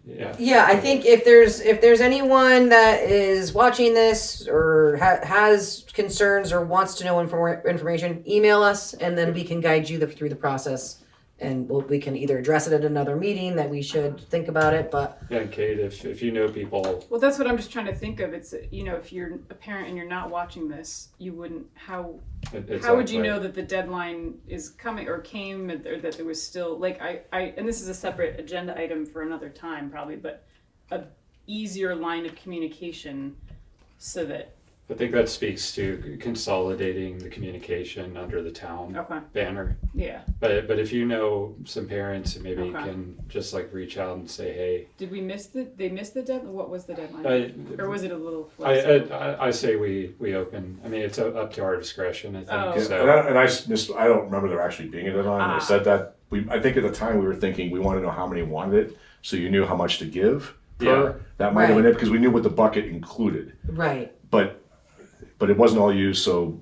Yeah. Yeah, I think if there's anyone that is watching this or has concerns or wants to know information, email us and then we can guide you through the process. And we can either address it at another meeting that we should think about it, but Yeah, Kate, if you know people, Well, that's what I'm just trying to think of. It's, if you're a parent and you're not watching this, you wouldn't, how would you know that the deadline is coming or came or that there was still, like, I and this is a separate agenda item for another time probably, but easier line of communication so that. I think that speaks to consolidating the communication under the town banner. Yeah. But if you know some parents who maybe Okay. can just like reach out and say, hey. Did we miss they missed the deadline? What was the deadline? Or was it a little I say we open. I mean, it's up to our discretion, I think. Oh. So. I don't remember there actually being a deadline. I said that I think at the time we were thinking we wanted to know how many wanted it, so you knew how much to give per. Yeah. That might have been it because we knew what the bucket included. Right. But it wasn't all used, so.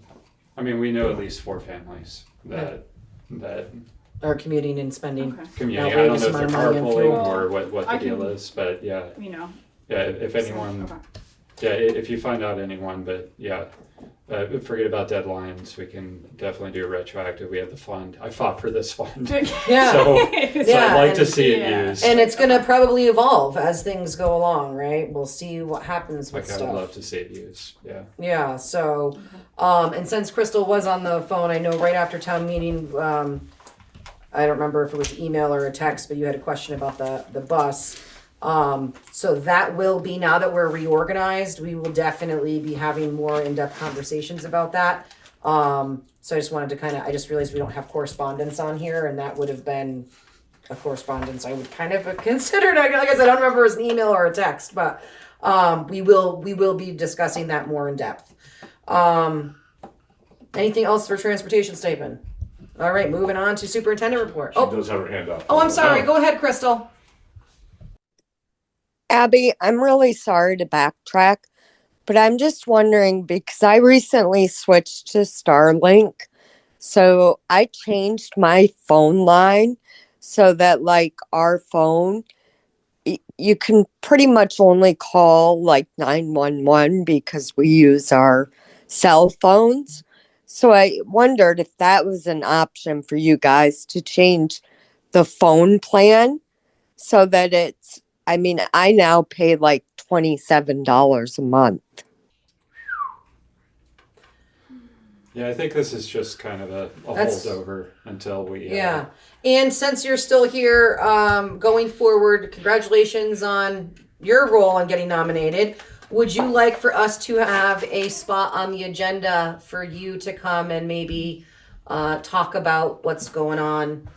I mean, we know at least 4 families that Are commuting and spending. community. I don't know if they're carpooling or what the deal is, but yeah. You know. Yeah, if anyone. Yeah, if you find out anyone, but yeah. Forget about deadlines. We can definitely do a retroactive. We have the fund. I fought for this fund. Yeah. So Yeah, I'd like to and- see it used. And it's gonna probably evolve as things go along, right? We'll see what happens with Like I stuff. would love to see it used. Yeah. Yeah, so, and since Crystal was on the phone, I know right after town meeting, I don't remember if it was email or a text, but you had a question about the bus. So that will be, now that we're reorganized, we will definitely be having more in-depth conversations about that. So I just wanted to I just realized we don't have correspondence on here, and that would have been a correspondence I would kind of have considered. Like I said, I don't remember if it was an email or a text, but we will be discussing that more in depth. Anything else for transportation statement? All right, moving on to superintendent report. She does have her hand up. Oh, I'm sorry. Go ahead, Crystal. Abby, I'm really sorry to backtrack, but I'm just wondering because I recently switched to Starlink. So I changed my phone line so that, like, our phone, you can pretty much only call like 911 because we use our cell phones. So I wondered if that was an option for you guys to change the phone plan so that it's, I mean, I now pay like $27 a month. Yeah, I think this is just kind of a holdover until we. Yeah. And since you're still here, going forward, congratulations on your role in getting nominated. Would you like for us to have a spot on the agenda for you to come and maybe talk about what's going on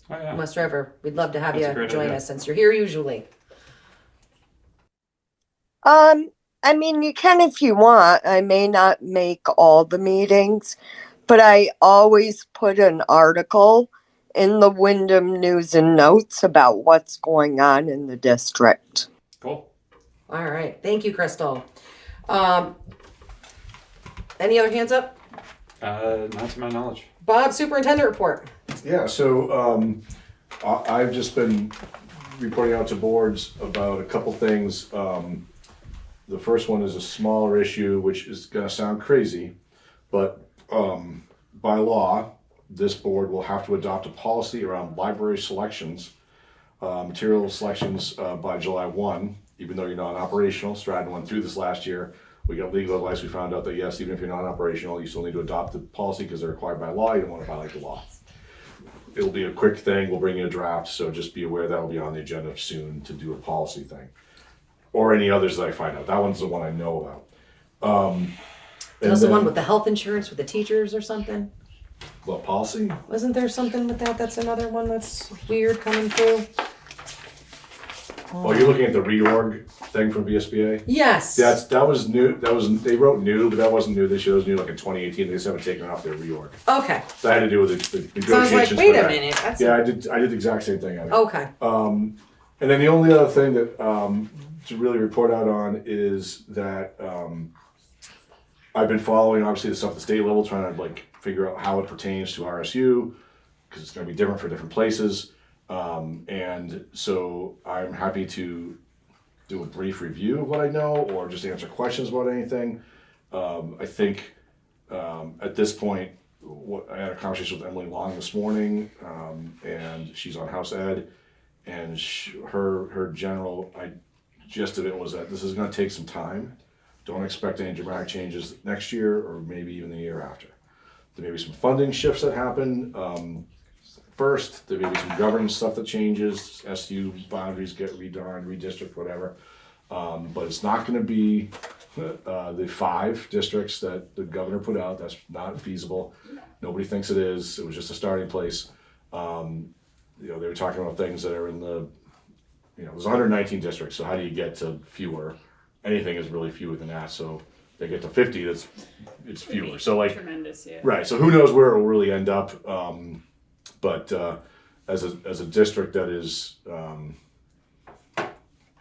in West River? We'd love to have you join us since you're here usually. I mean, you can if you want. I may not make all the meetings, but I always put an article in the Windham News and Notes about what's going on in the district. Cool. All right. Thank you, Crystal. Any other hands up? Not to my knowledge. Bob, superintendent report. Yeah, so I've just been reporting out to boards about a couple things. The first one is a smaller issue, which is going to sound crazy, but by law, this board will have to adopt a policy around library selections, material selections by July 1, even though you're not operational. Stratton went through this last year. We got legal advice. We found out that yes, even if you're not operational, you still need to adopt the policy because they're required by law. You don't want to violate the law. It'll be a quick thing. We'll bring you a draft, so just be aware that'll be on the agenda soon to do a policy thing. Or any others that I find out. That one's the one I know about. That was the one with the health insurance with the teachers or something? What policy? Wasn't there something with that? That's another one that's weird coming through. Oh, you're looking at the reorg thing from VSBA? Yes. That was new. They wrote new, but that wasn't new this year. That was new like in 2018. They just haven't taken off their reorg. Okay. That had to do with the negotiations. So I was like, wait a minute. That's I did the exact same thing. Okay. And then the only other thing that to really report out on is that I've been following obviously the stuff at the state level, trying to like figure out how it pertains to RSU because it's going to be different for different places. And so I'm happy to do a brief review of what I know or just answer questions about anything. I think at this point, I had a conversation with Emily Long this morning, and she's on House Ed, and her general gist of it was that this is going to take some time. Don't expect any dramatic changes next year or maybe even the year after. There may be some funding shifts that happen. First, there may be some governance stuff that changes, SU boundaries get redone, redistrict, whatever. But it's not going to be the 5 districts that the governor put out. That's not feasible. Nobody thinks it is. It was just a starting place. They were talking about things that are in the, there's 119 districts. So how do you get to fewer? Anything is really fewer than that. So they get to 50. It's fewer. So like tremendous, yeah. Right. So who knows where it will really end up? But as a district that is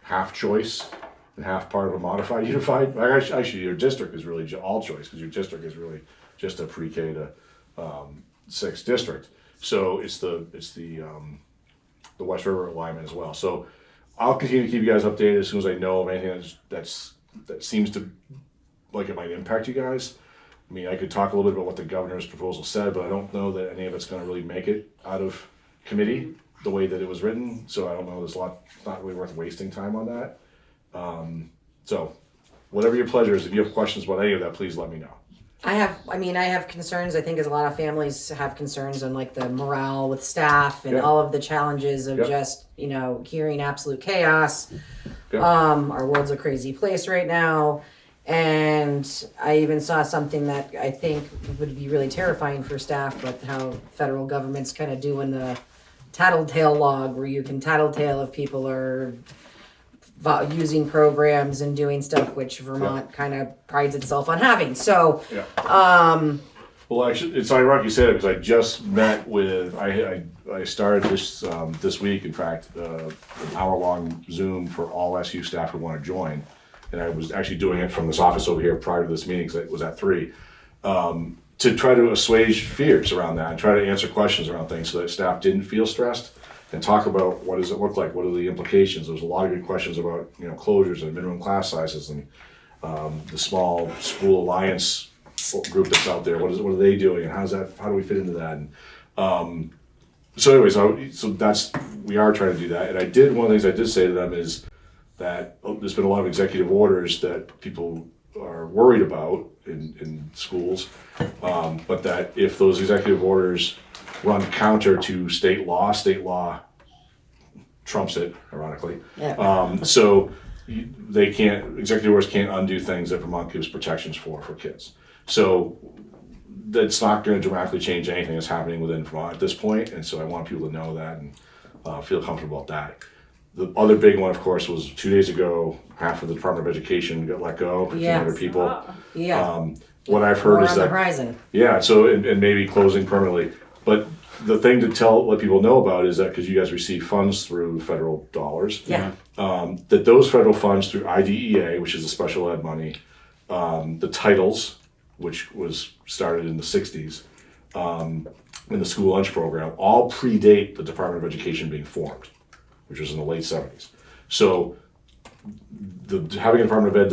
half choice and half part of a modified unified. Actually, your district is really all choice because your district is really just a pre-K to 6 district. So it's the West River alignment as well. So I'll continue to keep you guys updated as soon as I know of anything that seems to like it might impact you guys. I mean, I could talk a little bit about what the governor's proposal said, but I don't know that any of it's going to really make it out of committee the way that it was written. So I don't know. It's not really worth wasting time on that. So whatever your pleasure is, if you have questions about any of that, please let me know. I have concerns. I think as a lot of families have concerns on like the morale with staff and all of the challenges of just, hearing absolute chaos. Our world's a crazy place right now. And I even saw something that I think would be really terrifying for staff, but how federal government's kind of doing the tattletale log where you can tattletale if people are using programs and doing stuff, which Vermont kind of prides itself on having. So, well, actually, it's ironic you said it because I just met with, I started this week, in fact, an hour-long Zoom for all SU staff who want to join. And I was actually doing it from this office over here prior to this meeting because it was at 3, to try to assuage fears around that and try to answer questions around things so that staff didn't feel stressed and talk about what does it look like, what are the implications. There was a lot of good questions about closures and minimum class sizes and the small school alliance group that's out there. What are they doing and how do we fit into that? And so anyways, we are trying to do that. And one of the things I did say to them is that there's been a lot of executive orders that people are worried about in schools, but that if those executive orders run counter to state law trumps it, ironically. So executive orders can't undo things that Vermont gives protections for kids. So that's not going to dramatically change anything that's happening within Vermont at this point, and so I want people to know that and feel comfortable about that. The other big one, of course, was 2 days ago, half of the Department of Education got let go, 1,500 people. What I've heard is that, horizon. So, and maybe closing permanently. But the thing to let people know about is that because you guys receive funds through federal dollars, that those federal funds through IDEA, which is the special ed money, the titles, which was started in the 60s, in the school lunch program, all predate the Department of Education being formed, which was in the late 70s. So having a Department of Ed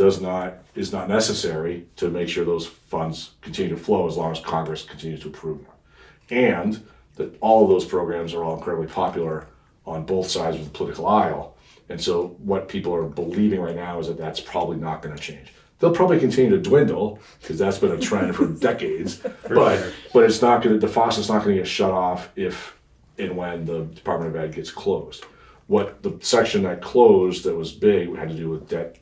is not necessary to make sure those funds continue to flow as long as Congress continues to approve them. And that all of those programs are all incredibly popular on both sides of the political aisle. And so what people are believing right now is that that's probably not going to change. They'll probably continue to dwindle because that's been a trend for decades. But it's not going to, the faucet's not going to get shut off if and when the Department of Ed gets closed. What the section that closed that was big had to do with debt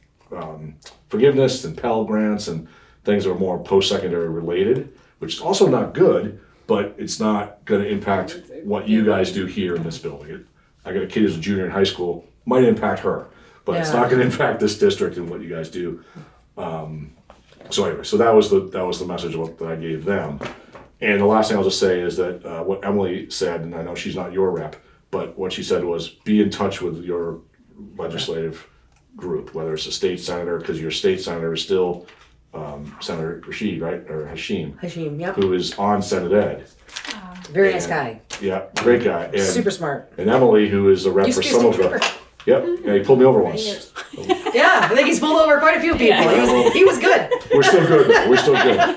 forgiveness and Pell grants and things that were more post-secondary related, which is also not good, but it's not going to impact what you guys do here in this building. I got a kid who's a junior in high school, might impact her, but it's not going to impact this district and what you guys do. So anyway, so that was the message that I gave them. And the last thing I'll just say is that what Emily said, and I know she's not your rep, but what she said was be in touch with your legislative group, whether it's a state senator, because your state senator is still Senator Rashid, right? Or Hashim, yep. Who is on Senate Ed. Very nice guy. Yeah, great guy. And, super smart. And Emily, who is a rep for some of them. Yep, yeah, he pulled me over once. Yeah, I think he's pulled over quite a few people. He was good. We're still good, though. We're still good.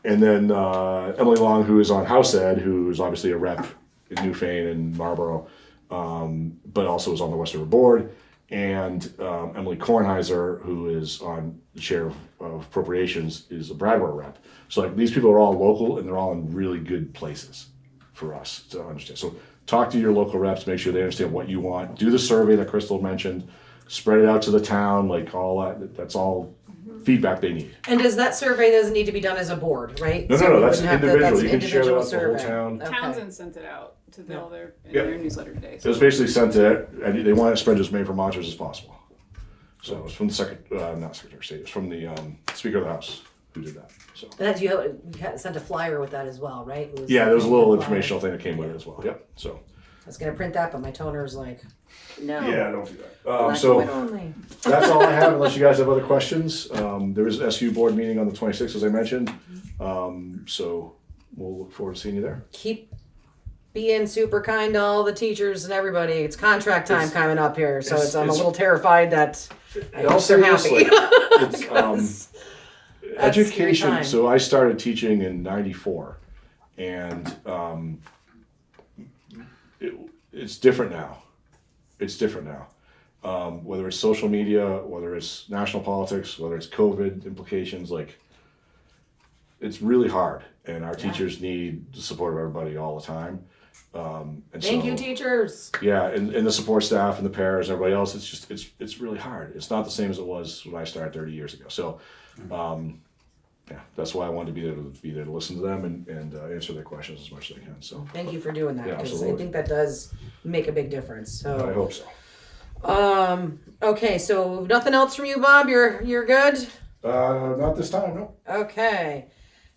And then Emily Long, who is on House Ed, who is obviously a rep in Newfane and Marlboro, but also is on the West River Board. And Emily Kornheiser, who is on the chair of appropriations, is a Brattleboro rep. So like these people are all local and they're all in really good places for us to understand. So talk to your local reps, make sure they understand what you want. Do the survey that Crystal mentioned, spread it out to the town, like all that. That's all feedback they need. And does that survey doesn't need to be done as a board, right? No, So no, we that's wouldn't have to- individual. that's You an can share that individual with the whole survey. town. Okay. Townsend sent it out to Yeah. all their in Yeah. their newsletter today. It was basically sent to, and they want it spread as many Vermonters as possible. So it was from the not Secretary of State, it was from the Speaker of the House who did that. So And that you sent a flyer with that as well, right? It was yeah, there was a little flyer. informational thing that came with it as well. Yep. So I was gonna print that, but my toner's like, no. yeah, don't do that. Black So and white only. that's all I have, unless you guys have other questions. There is an SU board meeting on the 26th, as I mentioned. So we'll look forward to seeing you there. Keep being super kind to all the teachers and everybody. It's contract time coming up here, so I'm a little terrified that I hope they're happy. It's That's scary education. time. So I started teaching in '94, and it's different now. It's different now. Whether it's social media, whether it's national politics, whether it's COVID implications, like it's really hard, and our teachers need the support of everybody all the time. And Thank so, you, teachers. yeah, and the support staff and the paras and everybody else. It's just it's really hard. It's not the same as it was when I started 30 years ago. So, yeah, that's why I wanted to be there to listen to them and answer their questions as much as I can. So Thank you for doing that, Yeah, because I absolutely. think that does make a big difference. I So, hope so. okay, so nothing else from you, Bob? You're good. Not this time, no. Okay.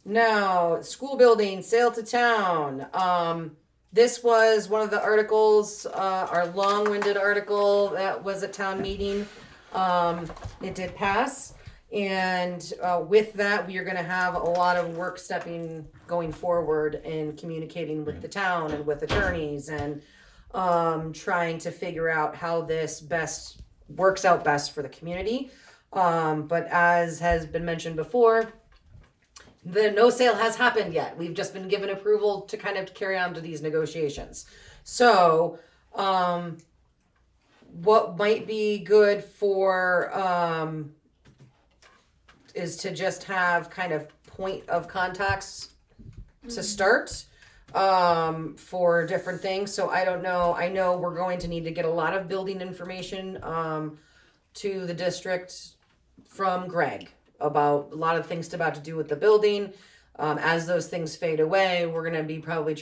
Now, school building, sale to town. This was one of the articles, our long-winded article that was at town meeting. It did pass. And with that, we are going to have a lot of work stepping going forward in communicating with the town and with attorneys and trying to figure out how this best works out best for the community. But as has been mentioned before, the no sale has happened yet. We've just been given approval to kind of carry on to these negotiations. So, what might be good for is to just have kind of point of contacts to start for different things. So I don't know. I know we're going to need to get a lot of building information to the district from Greg about a lot of things about to do with the building. As those things fade away, we're going to be probably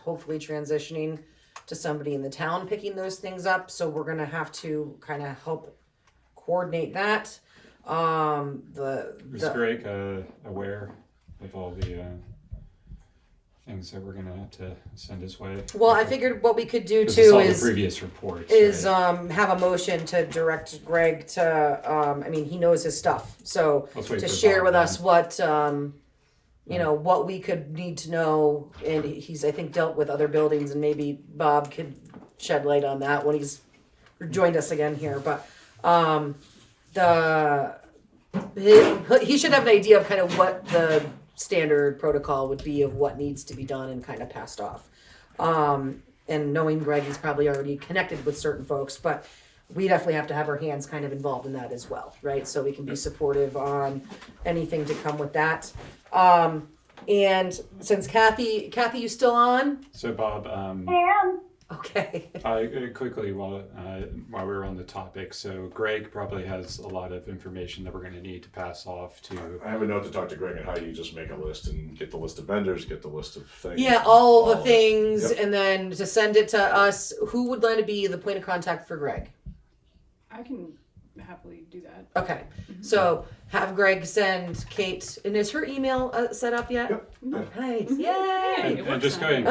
hopefully transitioning to somebody in the town picking those things up. So we're going to have to kind of help coordinate that. Was Greg aware of all the things that we're gonna have to send his way? Well, I figured what we could do This too all is the previous reports. is right? have a motion to direct Greg to I mean, he knows his stuff, so Let's wait to for share Bob with then. us what you know, what we could need to know. And he's, I think, dealt with other buildings, and maybe Bob could shed light on that when he's joined us again here. But he should have an idea of kind of what the standard protocol would be of what needs to be done and kind of passed off. And knowing Greg, he's probably already connected with certain folks, but we definitely have to have our hands kind of involved in that as well, right? So we can be supportive on anything to come with that. And since Kathy, you still on? So Bob, Okay. quickly while we're on the topic, so Greg probably has a lot of information that we're going to need to pass off to. I have a note to talk to Greg on how you just make a list and get the list of vendors, get the list of things. Yeah, all the of it. things, Yep. and then to send it to us. Who would like to be the point of contact for Greg? I can happily do that. Okay, so have Greg send Kate, and is her email set up yet? Yep. Okay, yay! It And works just go now. ahead and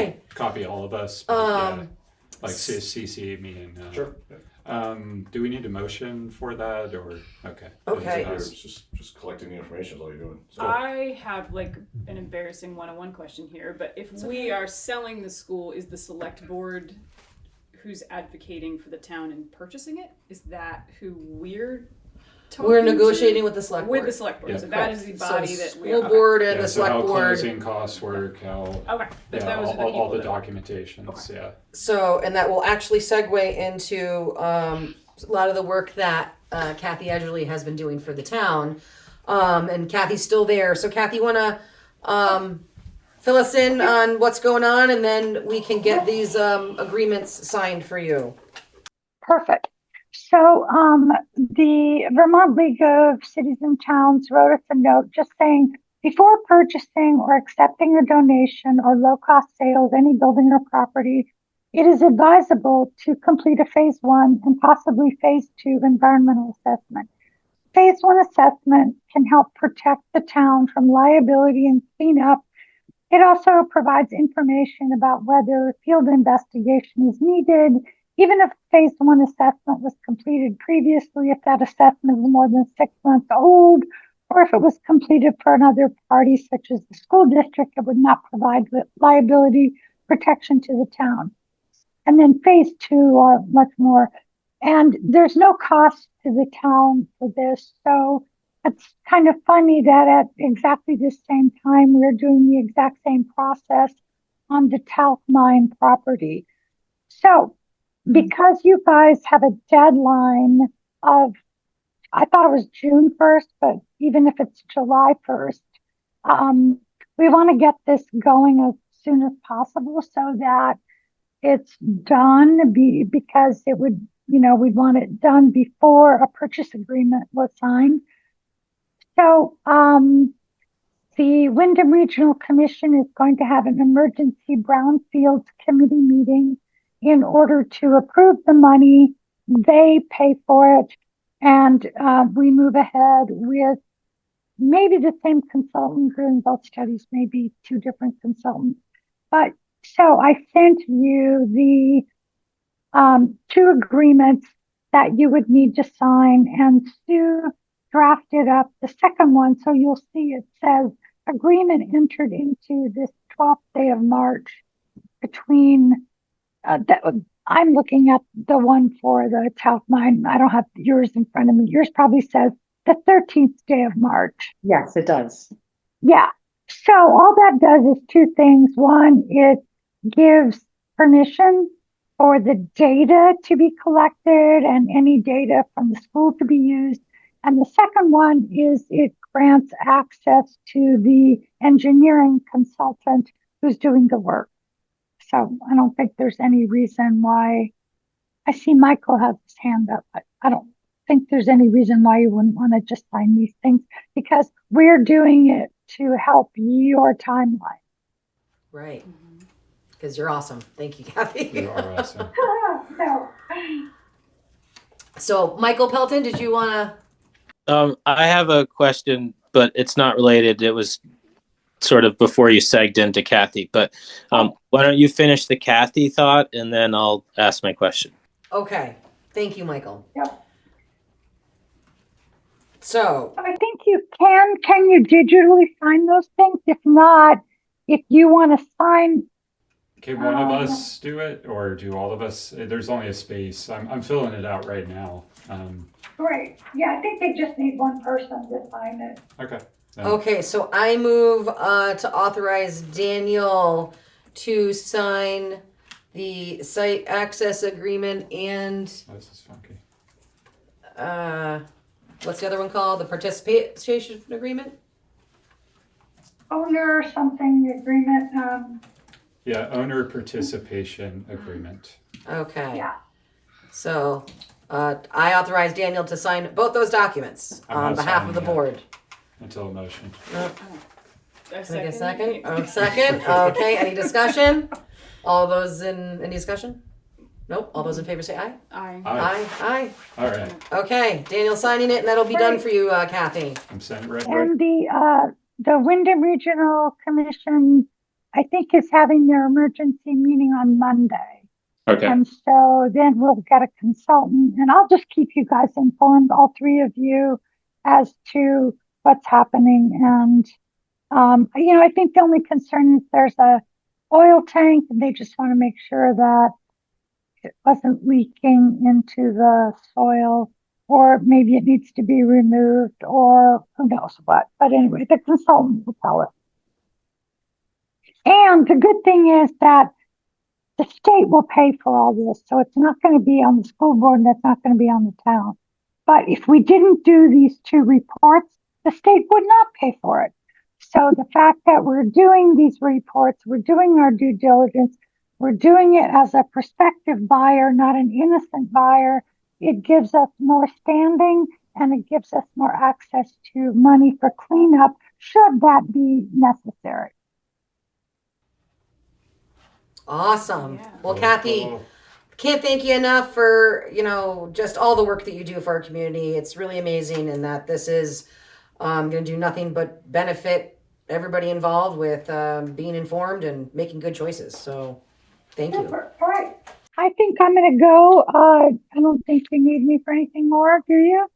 Okay. copy all of us. But, yeah, like CC me and. Sure. Do we need a motion for that or okay? Okay. It's just collecting the information is all you're doing. So, I have like an embarrassing one-on-one question here, but if we are selling the school, is the select board who's advocating for the town and purchasing it? Is that who we're talking We're to? negotiating with the select board. With the select board. Yeah. So that is the body so that we school are. board and Yeah, the so how select board. closing costs work, how Okay. But yeah, those are the all the people that- documentations. Okay. Yeah. So, and that will actually segue into a lot of the work that Kathy Edgerly has been doing for the town. And Kathy's still there. So, Kathy, you want to fill us in on what's going on, and then we can get these agreements signed for you. Perfect. So the Vermont League of Cities and Towns wrote us a note just saying, before purchasing or accepting a donation or low-cost sale of any building or property, it is advisable to complete a phase 1 and possibly phase 2 environmental assessment. Phase 1 assessment can help protect the town from liability and cleanup. It also provides information about whether field investigation is needed, even if phase 1 assessment was completed previously, if that assessment is more than 6 months old, or if it was completed for another party, such as the school district, it would not provide liability protection to the town. And then phase 2 are much more. And there's no cost to the town for this. So it's kind of funny that at exactly the same time, we're doing the exact same process on the talc mine property. So because you guys have a deadline of, I thought it was June 1st, but even if it's July 1st, we want to get this going as soon as possible so that it's done because it would, we'd want it done before a purchase agreement was signed. So the Windham Regional Commission is going to have an emergency brownfields committee meeting in order to approve the money. They pay for it, and we move ahead with maybe the same consultant doing both studies, maybe 2 different consultants. But so I sent you the 2 agreements that you would need to sign, and Sue drafted up the second one. So you'll see it says agreement entered into this 12th day of March between I'm looking at the one for the talc mine. I don't have yours in front of me. Yours probably says the 13th day of March. Yes, it does. Yeah. So all that does is 2 things. One, it gives permission for the data to be collected and any data from the school to be used. And the second one is it grants access to the engineering consultant who's doing the work. So I don't think there's any reason why. I see Michael has his hand up, but I don't think there's any reason why you wouldn't want to just sign these things, because we're doing it to help your timeline. Right. Because you're awesome. Thank you, Kathy. You are awesome. No. So, Michael Pelton, did you want to? I have a question, but it's not related. It was sort of before you segged into Kathy, but why don't you finish the Kathy thought and then I'll ask my question. Okay. Thank you, Michael. Yep. So I think you can you digitally sign those things? If not, if you want to sign. Can one of us do it, or do all of us? There's only a space. I'm filling it out right now. Great. Yeah, I think they just need one person to sign it. Okay. Okay, so I move to authorize Daniel to sign the site access agreement and Oh, this is funky. what's the other one called? The participation agreement? Owner something agreement. Yeah, owner participation agreement. Okay. Yeah. So I authorize Daniel to sign both those documents I'm on not behalf of the signing board. Until a motion. Can I get a second? Oh, second. Okay, any discussion? All those any discussion? Nope. All those in favor say aye. Aye. Aye. Aye. All right. Okay, Daniel signing it, and that'll be done for you, Kathy. I'm sending it right. And the Windham Regional Commission, I think, is having their emergency meeting on Monday. Okay. And so then we'll get a consultant, and I'll just keep you guys informed, all 3 of you, as to what's happening. And I think the only concern is there's a oil tank, and they just want to make sure that it wasn't leaking into the soil, or maybe it needs to be removed, or who knows what. But anyway, the consultant will tell us. And the good thing is that the state will pay for all this, so it's not going to be on the school board, and it's not going to be on the town. But if we didn't do these 2 reports, the state would not pay for it. So the fact that we're doing these reports, we're doing our due diligence, we're doing it as a prospective buyer, not an innocent buyer, it gives us more standing and it gives us more access to money for cleanup should that be necessary. Awesome. Yeah. Well, Kathy, can't thank you enough for, just all the work that you do for our community. It's really amazing, and that this is going to do nothing but benefit everybody involved with being informed and making good choices. So thank you. Super. All right. I think I'm going to go. I don't think you need me for anything more, do you?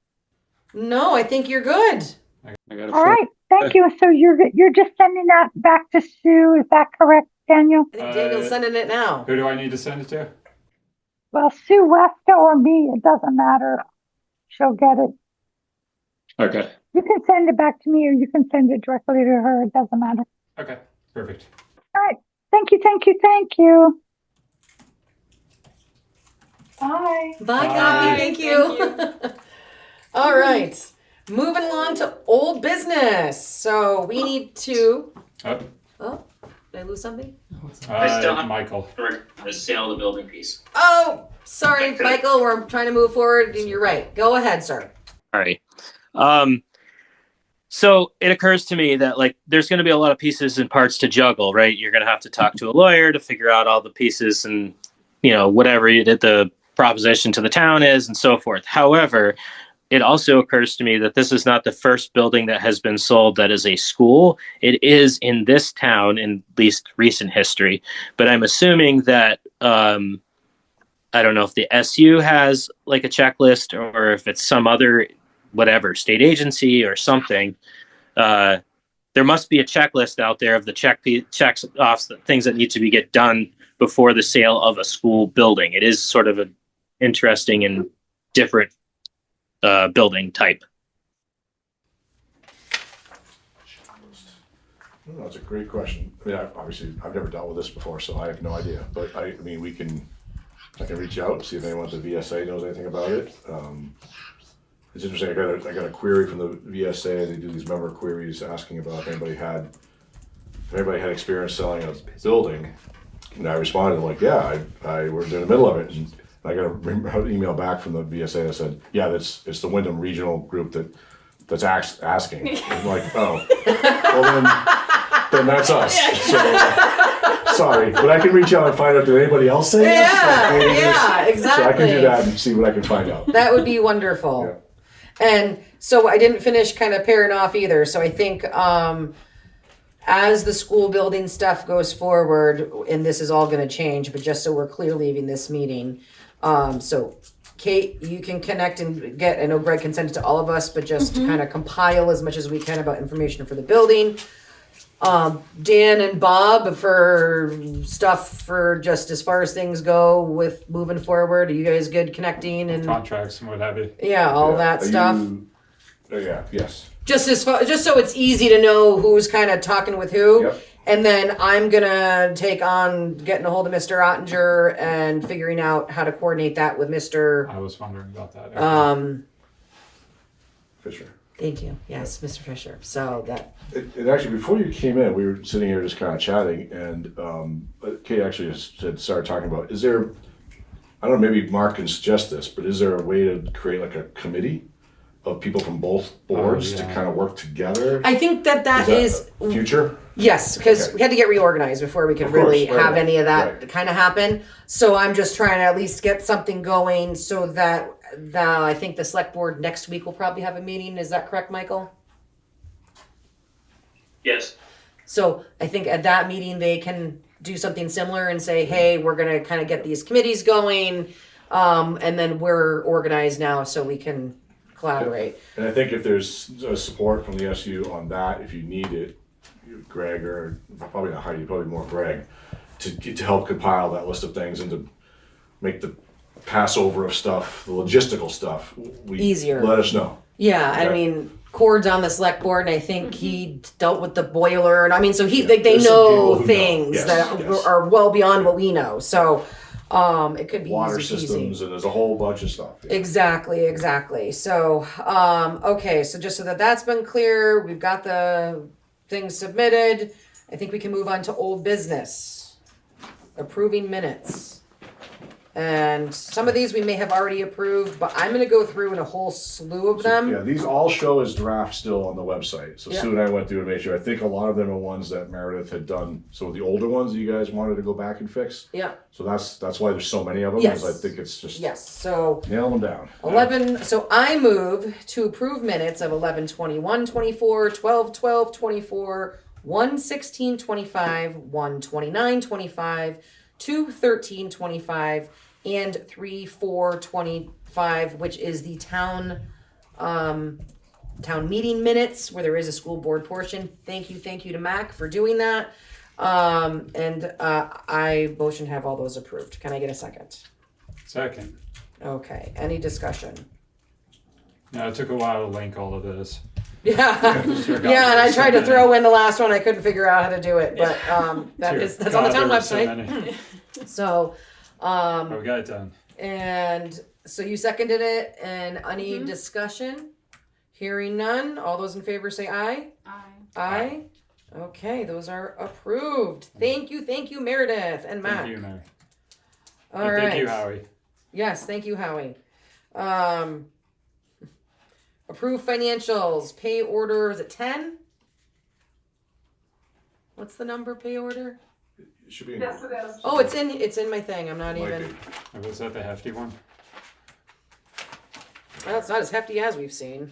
No, I think you're good. I got All right. Thank you. So you're just sending that back to Sue. Is that correct, Daniel? I think Daniel's sending it now. Who do I need to send it to? Well, Sue Westa or me, it doesn't matter. She'll get it. Okay. You can send it back to me or you can send it directly to her. It doesn't matter. Okay. Perfect. All right. Thank you. Thank you. Thank you. Bye. Bye, Bye. Kathy. Thank you. All right. Moving along to old business. So we need to. Oh, did I lose something? I still have Michael. for the sale of the building piece. Oh, sorry, Michael. We're trying to move forward, and you're right. Go ahead, sir. All right. So it occurs to me that there's going to be a lot of pieces and parts to juggle, right? You're going to have to talk to a lawyer to figure out all the pieces and, whatever the proposition to the town is and so forth. However, it also occurs to me that this is not the first building that has been sold that is a school. It is in this town in at least recent history, but I'm assuming that, I don't know if the SU has a checklist or if it's some other state agency or something. There must be a checklist out there of the checks off the things that need to get done before the sale of a school building. It is sort of an interesting and different building type. Oh, that's a great question. I mean, obviously, I've never dealt with this before, so I have no idea. But I can reach out and see if anyone at the VSA knows anything about it. It's interesting. I got a query from the VSA. They do these member queries asking about if anybody had experience selling a building. And I responded yeah, I was in the middle of it. And I got an email back from the VSA that said, yeah, it's the Windham regional group that's asking. I'm like, oh, well then that's us. So sorry, but I can reach out and find out. Did anybody else say yes? Yeah, exactly. So I can do that and see what I can find out. That would be wonderful. Yeah. And so I didn't finish kind of pairing off either. So I think as the school building stuff goes forward, and this is all going to change, but just so we're clear leaving this meeting. So Kate, you can connect and get, I know Greg can send it to all of us, but just to kind of compile as much as we can about information for the building. Dan and Bob for stuff for just as far as things go with moving forward. Are you guys good connecting and Contracts and what have you? Yeah, all that stuff. Yes. Just so it's easy to know who's kind of talking with who. Yep. And then I'm gonna take on getting a hold of Mr. Ottinger and figuring out how to coordinate that with Mr. I was wondering about that. Fisher. Thank you. Yes, Mr. Fisher. So that. It actually, before you came in, we were sitting here just kind of chatting, and Kate actually had started talking about, is there, I don't know, maybe Mark can suggest this, but is there a way to create a committee of people from both boards to kind of work together? I think that is future. Yes, because we had to get reorganized before we could really have any of that kind of happen. So I'm just trying to at least get something going so that I think the select board next week will probably have a meeting. Is that correct, Michael? Yes. So I think at that meeting they can do something similar and say, hey, we're going to kind of get these committees going, and then we're organized now so we can collaborate. And I think if there's support from the SU on that, if you need it, Greg, or probably not Heidi, probably more Greg, to help compile that list of things and to make the passover of stuff, the logistical stuff, easier. Let us know. Yeah, okay. I mean, Cord's on the select board, and I think he dealt with the boiler, and I mean, so they know things that are well beyond what we know. So it could be water easy systems, and there's a whole bunch of stuff. Yeah. Exactly. So okay, so just so that's been clear, we've got the things submitted. I think we can move on to old business. Approving minutes. And some of these we may have already approved, but I'm gonna go through in a whole slew of them. Yeah, these all show as drafts still on the website. So Yeah. Sue and I went through and made sure. I think a lot of them are ones that Meredith had done. So the older ones that you guys wanted to go back and fix. Yeah, So that's why there's so many of them. Yes. Is I think it's just yes, so nail them down. 11, so I move to approve minutes of 11/21/24, 12/12/24, 1/16/25, 1/29/25, 2/13/25, and 3/4/25, which is the town meeting minutes where there is a school board portion. Thank you to Mac for doing that. I motion to have all those approved. Can I get a second? Second. Okay, any discussion? No, it took a while to link all of this. Yeah, Sure got yeah, and I so tried to many. throw in the last one. I couldn't figure out how to do it, but that's on the town there were so website. many. So, But we got it done. and so you seconded it, and any discussion? Hearing none, all those in favor say aye. Aye. Okay, those are approved. Thank you, Meredith and Mac. Thank you, Mary. All And right. thank you, Howie. Yes, thank you, Howie. Approved financials, pay order, is it 10? What's the number, pay order? It should be. Yes, it is. Oh, it's in my thing. I'm not Might even. be. Was that the hefty one? Well, it's not as hefty as we've seen.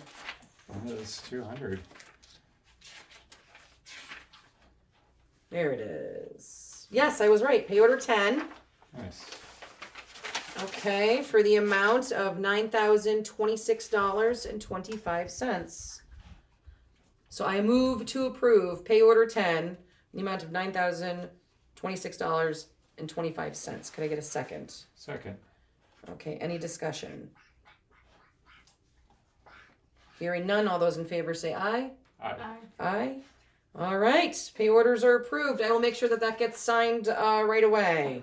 It was 200. There it is. Yes, I was right. Pay order 10. Nice. Okay, for the amount of $9,026.25. So I move to approve pay order 10, in the amount of $9,026.25. Could I get a second? Second. Okay, any discussion? Hearing none, all those in favor say aye. Aye. Aye. All right, pay orders are approved. I will make sure that gets signed right away.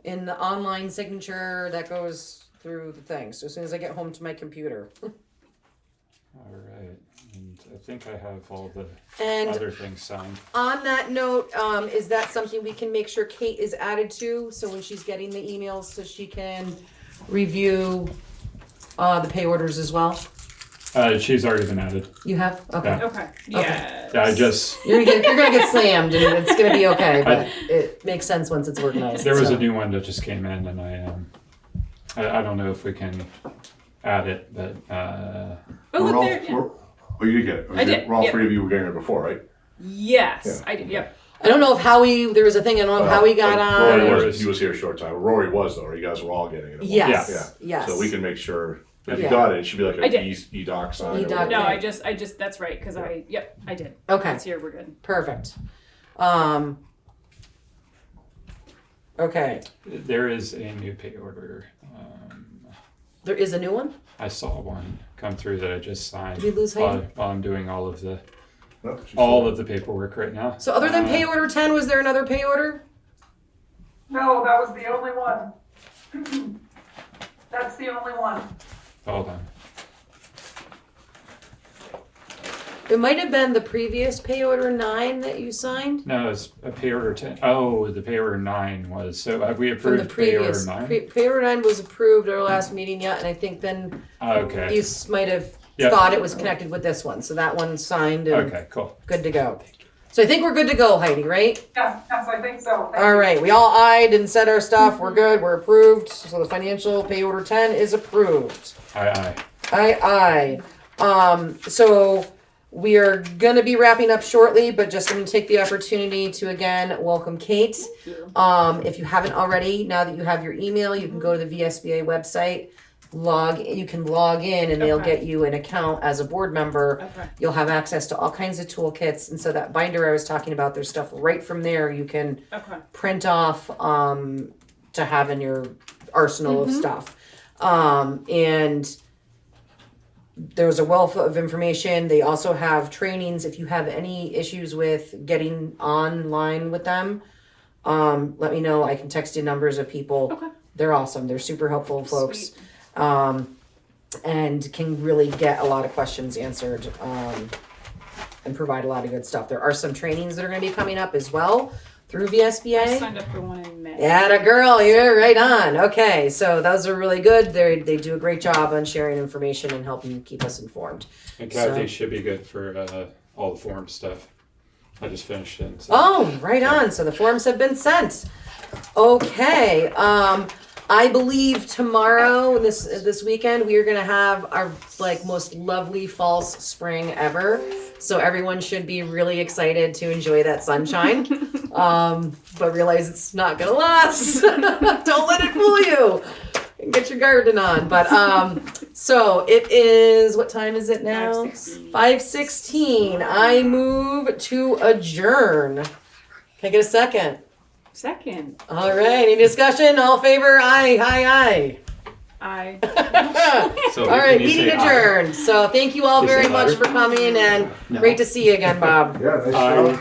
In the online signature that goes through the thing. So as soon as I get home to my computer. All right. And I think I have all the And other things signed. on that note, is that something we can make sure Kate is added to? So when she's getting the emails, so she can review the pay orders as well? She's already been added. You have? Okay. Yeah. Okay. Yeah. I just, You're gonna get slammed and it's gonna be okay, but it makes sense once it's organized. there was so. a new one that just came in, and I don't know if we can add it, but Oh, We're look all, there. Yeah. you did get it. I did, All yep. three of you were getting it before, right? Yes, Yeah. I did. Yep. I don't know if Howie, there was a thing, I don't know if Howie got on. Rory was, he was here a short time. Rory was though. You guys were all getting it. at once. Yes, Yeah. yes. So we can make sure if Yeah. you got it, it should be like I a did. e-doc sign. E-doc. or whatever. No, Okay. I just. That's right. Because I did. Okay. It's here. We're good. Perfect. Okay. there is a new pay order. There is a new one? I saw one come through that I just signed Did we lose Heidi? while I'm doing all of the No, she's all still- of the paperwork right now. So other than pay order 10, was there another pay order? No, that was the only one. That's the only one. Hold on. It might have been the previous pay order 9 that you signed. No, it's a pay order 10. Oh, the pay order 9 was. So have we From the approved pay order previous. 9? Pay order 9 was approved at our last meeting yet, and I think then Okay. you might have Yep. thought it was connected with this one. So that one's signed and Okay, cool. good to go. So I think we're good to go, Heidi, right? Yes, I think so. Thank All you. right, we all eyed and said our stuff. We're good. We're approved. So the financial pay order 10 is approved. Aye. Aye. So we are gonna be wrapping up shortly, but just gonna take the opportunity to again welcome Kate. If you haven't already, now that you have your email, you can go to the VSBA website. You can log in and they'll Okay. get you an account as a board member. Okay. You'll have access to all kinds of toolkits, and so that binder I was talking about, there's stuff right from there you can Okay. print off to have in your arsenal of stuff. And there's a wealth of information. They also have trainings. If you have any issues with getting online with them, let me know. I can text you numbers of people. Okay. They're awesome. They're super helpful folks. Sweet. And can really get a lot of questions answered. and provide a lot of good stuff. There are some trainings that are going to be coming up as well through I VSBA. signed up for one in May. Atta girl, you're right on. Okay, so those are really good. They do a great job on sharing information and helping keep us informed. And Kathy So- should be good for all the form stuff. I just finished it. So. Oh, right on. So the forms have been sent. Okay. I believe tomorrow, this weekend, we are gonna have our most lovely false spring ever. So everyone should be really excited to enjoy that sunshine. But realize it's not gonna last. Don't let it fool you. And get your garden on. But so it is, what time is it now? 5:16. I move to adjourn. Can I get a second? Second. All right, any discussion? All in favor? Aye, aye, I. aye. So All right, can you meeting say aye? adjourned. So thank you all You very say much louder? for coming and No. great to see you again, Bob. Yeah, nice Aye. job.